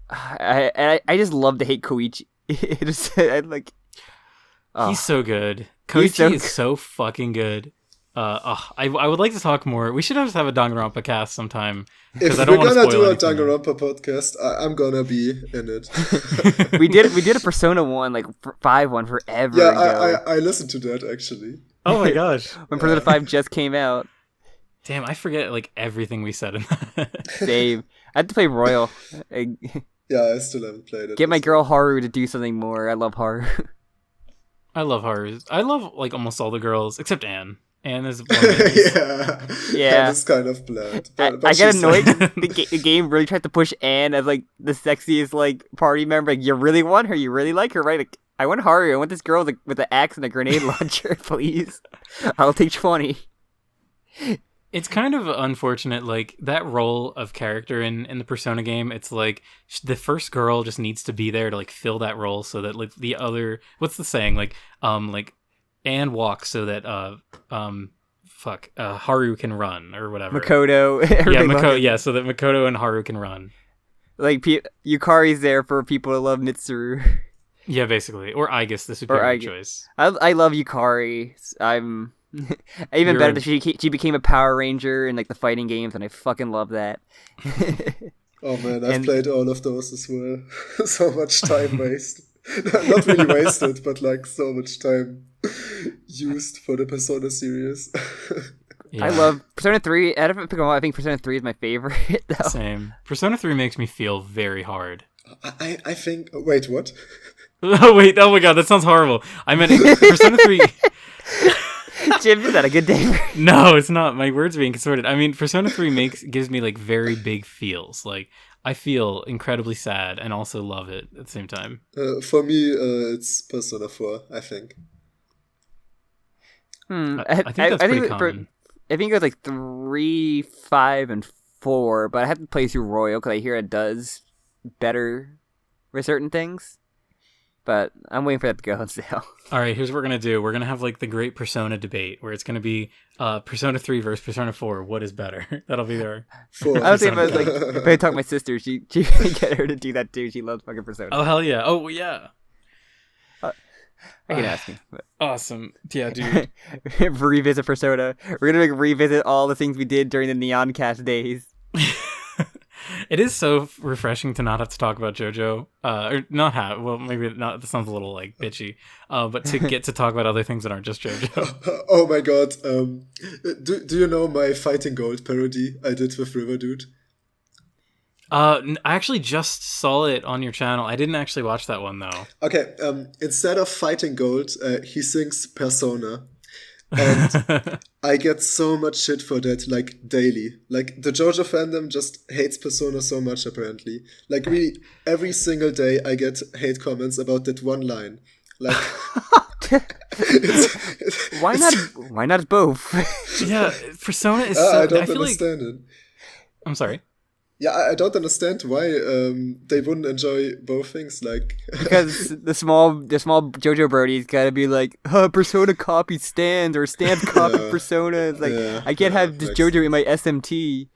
I just love to hate Koichi. I like. Oh. He's so good. He's Koichi so is so fucking good. I would like to talk more. We should just have a Danganronpa cast sometime. If I don't we're wanna gonna spoil do a anything. Danganronpa podcast, I'm gonna be in it. we did a Persona 1 like 5 one forever Yeah, ago I listened to that actually. Oh my gosh. when Persona 5 just came out. Damn, I forget like everything we said in that. Save. I had to play Royal. Yeah, I still haven't played it. Get my girl Haru to do something more. I love Haru. I love Haru. I love like almost all the girls except Anne. Anne is one of the- Yeah. That is kind of bland. I But get she's annoyed. like- The game really tried to push Anne as like the sexiest like party member. Like you really want her, you really like her, right? Like, I want Haru. I want this girl with the axe and a grenade launcher, please. I'll take 20. It's kind of unfortunate, like that role of character in the Persona game. It's like the first girl just needs to be there to like fill that role, so that like the other, what's the saying, like Anne walks so that Haru can run or whatever. Makoto. Yeah, everybody loves it. Yeah, so that Makoto and Haru can run. Like Yukari's there for people who love Mitsuru. Yeah, basically, or I guess the superior choice. I love Yukari. I'm even better that she became a Power Ranger in like the fighting games, and I fucking love that. Oh man, I've played all of those as well. So much time wasted. Not really wasted, but like so much time used for the Persona series. Yeah. I love Persona 3. I don't pick them all. I think Persona 3 is my favorite. Though. Same. Persona 3 makes me feel very hard. I think. Wait, what? Oh wait! Oh my god, that sounds horrible. I meant Persona 3. Jim, is that a good day? No, it's not. My words are being contorted. I mean, Persona 3 gives me like very big feels. Like I feel incredibly sad and also love it at the same time. For me, it's Persona 4. I think. I think that's pretty common. I think it was like 3, 5, and 4, but I have to play through Royal because I hear it does better with certain things. But I'm waiting for that to go on sale. All right, here's what we're gonna do. We're gonna have like the great Persona debate, where it's gonna be Persona 3 versus Persona 4. What is better? That'll be there. 4. I was thinking about like if I talk to my sister, she can get her to do that too. She loves fucking Persona. Oh hell yeah! Oh yeah! I can ask him. Awesome. Yeah, dude. Revisit Persona. We're gonna revisit all the things we did during the Neon Cast days. It is so refreshing to not have to talk about JoJo, or not have. Well, maybe not. That sounds a little like bitchy, but to get to talk about other things that aren't just JoJo. Oh my god! Do you know my Fighting Gold parody I did with River Dude? I actually just saw it on your channel. I didn't actually watch that one though. Okay. Instead of Fighting Gold, he sings Persona. And I get so much shit for that, like, daily. Like, the JoJo fandom just hates Persona so much, apparently. Like, really, every single day I get hate comments about that one line. Like, why not both? Yeah, Persona is so... I don't feel understand like... it. I'm sorry? Yeah, I don't understand why they wouldn't enjoy both things. Like, because the small JoJo Brody's gotta be like, Persona copy stands or stands copy Persona. It's like, I can't have this JoJo in my SMT.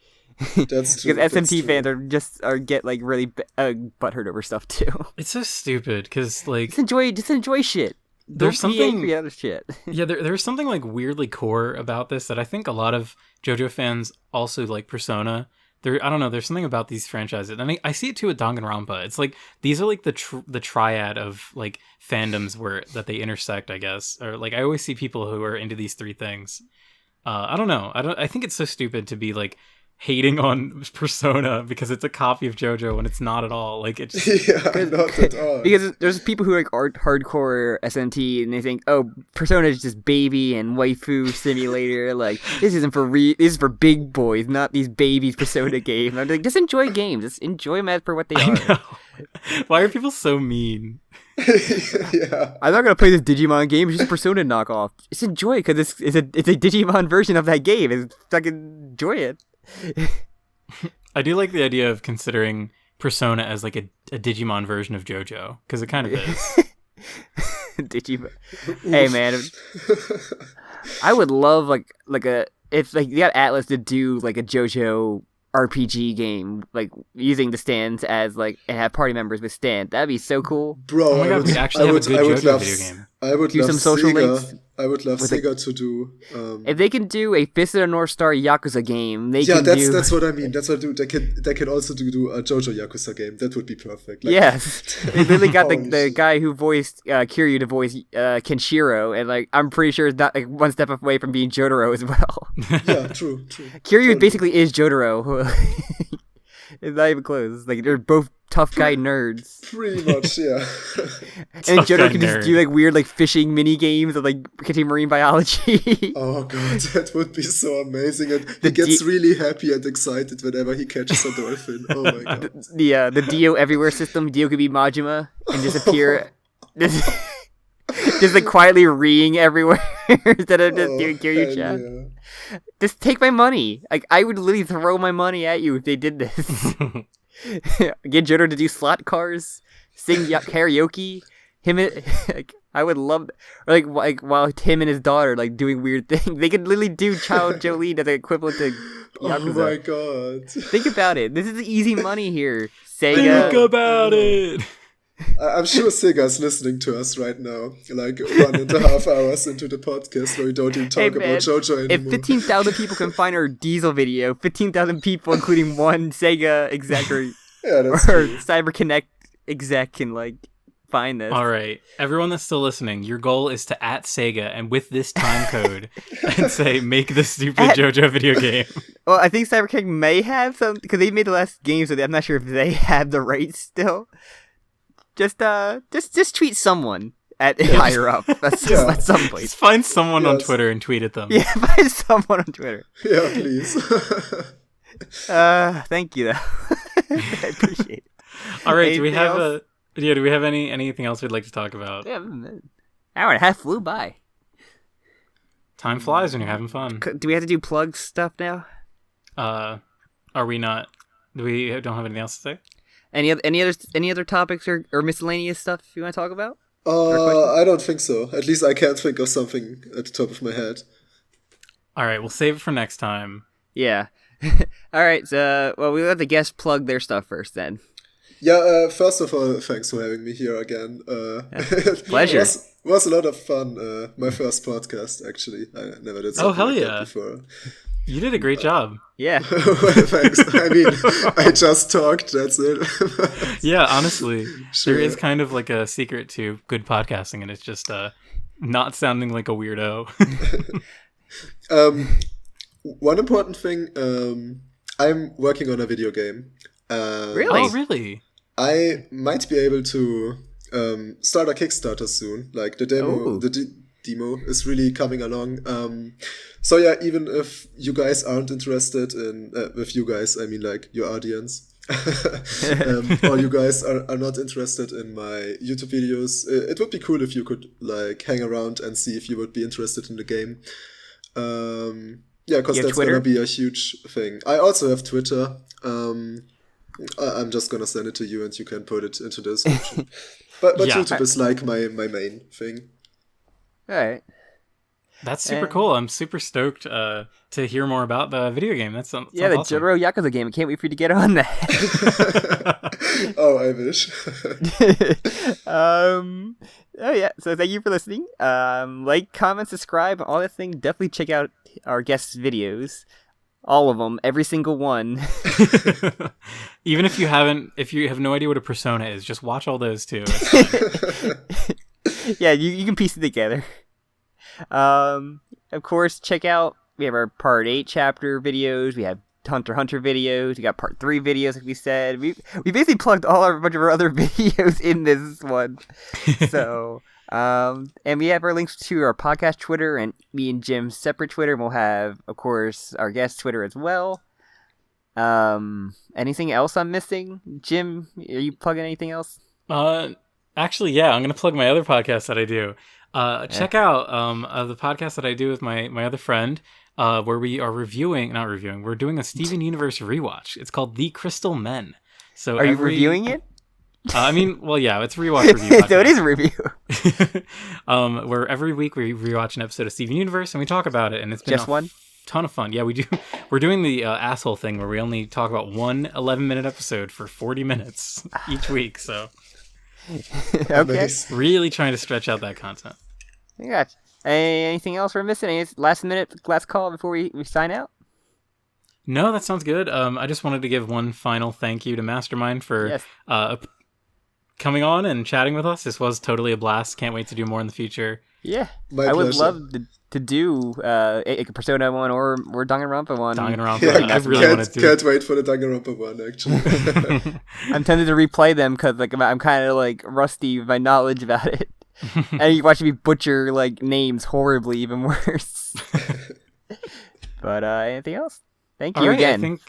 That's true. Because SMT fans get like really butthurt over stuff too. It's so stupid because like just enjoy shit. There's Don't be something angry at shit. Yeah, there's something like weirdly core about this that I think a lot of JoJo fans also like Persona. I don't know. There's something about these franchises, and I see it too with Danganronpa. It's like these are like the triad of like fandoms that they intersect, I guess. Or like I always see people who are into these three things. I don't know. I think it's so stupid to be like hating on Persona because it's a copy of JoJo when it's not at all. Like it's not at all. Because there's people who like hardcore SMT and they think, oh, Persona is just baby and waifu simulator. Like this is for big boys, not these babies Persona games. I'm like, just enjoy games. Just enjoy them for what they are. I know. Why are people so mean? Yeah. I'm not gonna play this Digimon game. It's just a Persona knockoff. Just enjoy it because it's a Digimon version of that game. It's fucking enjoy it. I do like the idea of considering Persona as like a Digimon version of JoJo because it kind of is. Digimon. Hey man, I would love if you got Atlas to do like a JoJo RPG game, like using the stands as like and have party members with stands. That'd be so cool. Bro, oh my god, we actually have a good JoJo video game. I would do love some social Sega. links. I would love Sega to do. If they can do a Fist of the North Star Yakuza game, that's what I mean. That's what I do. They can also do a JoJo Yakuza game. That would be perfect. Like, yes, they literally got the guy who voiced Kiryu to voice Kenshiro, and like I'm pretty sure it's not like one step away from being Jotaro as well. Yeah, true. Kiryu basically is Jotaro. It's not even close. Like they're both tough guy nerds. Pretty much, yeah. And Jotaro can just do like weird like fishing mini games of like continuing marine biology. Oh god, that would be so amazing. And he gets really happy and excited whenever he catches a dolphin. Oh my god. The Dio everywhere system. Dio could be Majima and just appear just like quietly reeing everywhere instead of just doing Kiryu chat. Yeah. Just take my money. Like I would literally throw my money at you if they did this. Get Jotaro to do slot cars, sing karaoke. I would love, or like while him and his daughter like doing weird things. They could literally do Child Jolene as an equivalent to Yakuza. Oh my god! Think about it. This is easy money here. Sega. Think about it. I'm sure Sega's listening to us right now, like 1.5 hours into the podcast where we don't even talk about JoJo anymore. If 15,000 people can find our Diesel video, 15,000 people, including one Sega exec or CyberConnect exec can like find this. All right, everyone that's still listening, your goal is to @Sega and with this time code and say make the stupid JoJo video game. Well, I think CyberConnect may have some because they made the last game, so I'm not sure if they have the rights still. Just tweet someone higher up. That's at some place. Just find someone on Twitter and tweet at them. Yeah, find someone on Twitter. Yeah, please. Thank you though. I appreciate it. All right, do we have anything else we'd like to talk about? Yeah, hour and a half flew by. Time flies when you're having fun. Do we have to do plug stuff now? Are we not? We don't have anything else to say? Any other topics or miscellaneous stuff you want to talk about? I don't think so. At least I can't think of something at the top of my head. All right, we'll save it for next time. Yeah. All right. So, well, we'll have the guests plug their stuff first then. Yeah, first of all, thanks for having me here again. Pleasure. It was a lot of fun. My first podcast, actually. I never did something hell like yeah. that before. You did a great job. Yeah. Well, thanks. I mean, I just talked, that's it. Yeah, honestly, Sure. there is kind of like a secret to good podcasting, and it's just not sounding like a weirdo. One important thing, I'm working on a video game. Really? Oh, really? I might be able to start a Kickstarter soon. Like the demo, Ooh. demo is really coming along. So yeah, even if you guys aren't interested in, with you guys, I mean like your audience, or you guys are not interested in my YouTube videos, it would be cool if you could like hang around and see if you would be interested in the game. Yeah, because that's Twitter? gonna be a huge thing. I also have Twitter. I'm just gonna send it to you, and you can put it into the description. But Yeah. YouTube is like my main thing. All right. That's super cool. I'm super stoked to hear more about the video game. That sounds Yeah, the awesome. JoJo Yakuza game. I can't wait for you to get on that. Oh, I wish. Oh yeah. So thank you for listening. Like, comment, subscribe, all that thing. Definitely check out our guests' videos. All of them, every single one. Even if you have no idea what a persona is, just watch all those too. It's fine. Yeah, you can piece it together. Of course, check out, we have our part 8 chapter videos, we have Hunter x Hunter videos, we got part 3 videos, like we said. We basically plugged a bunch of our other videos in this one. So, and we have our links to our podcast Twitter and me and Jim's separate Twitter, and we'll have, of course, our guest Twitter as well. Anything else I'm missing? Jim, are you plugging anything else? Actually, yeah, I'm gonna plug my other podcast that I do. Check out the podcast that I do with my other friend, where we are we're doing a Steven Universe rewatch. It's called The Crystal Men. So Are you reviewing it? I mean, well, yeah, it's a rewatch review. So it is a review. Where every week we rewatch an episode of Steven Universe and we talk about it, and it's been Just one? ton of fun. Yeah, we do. We're doing the asshole thing where we only talk about one 11-minute episode for 40 minutes each week. So Okay. Nice. really trying to stretch out that content. I got you. Anything else we're missing? Any last call before we sign out? No, that sounds good. I just wanted to give one final thank you to Mastermind for Yes. coming on and chatting with us. This was totally a blast. Can't wait to do more in the future. Yeah. My I would pleasure. love to do a Persona one or Danganronpa one. Danganronpa. Yeah, I really want to do. can't wait for the Danganronpa one, actually. I'm tempted to replay them because like I'm kind of like rusty with my knowledge about it. And you watch me butcher like names horribly, even worse. But anything else? Thank you All right, again.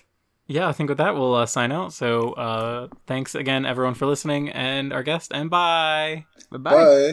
I think with that we'll sign out. So thanks again, everyone, for listening, and our guest, and bye. Bye-bye. Bye.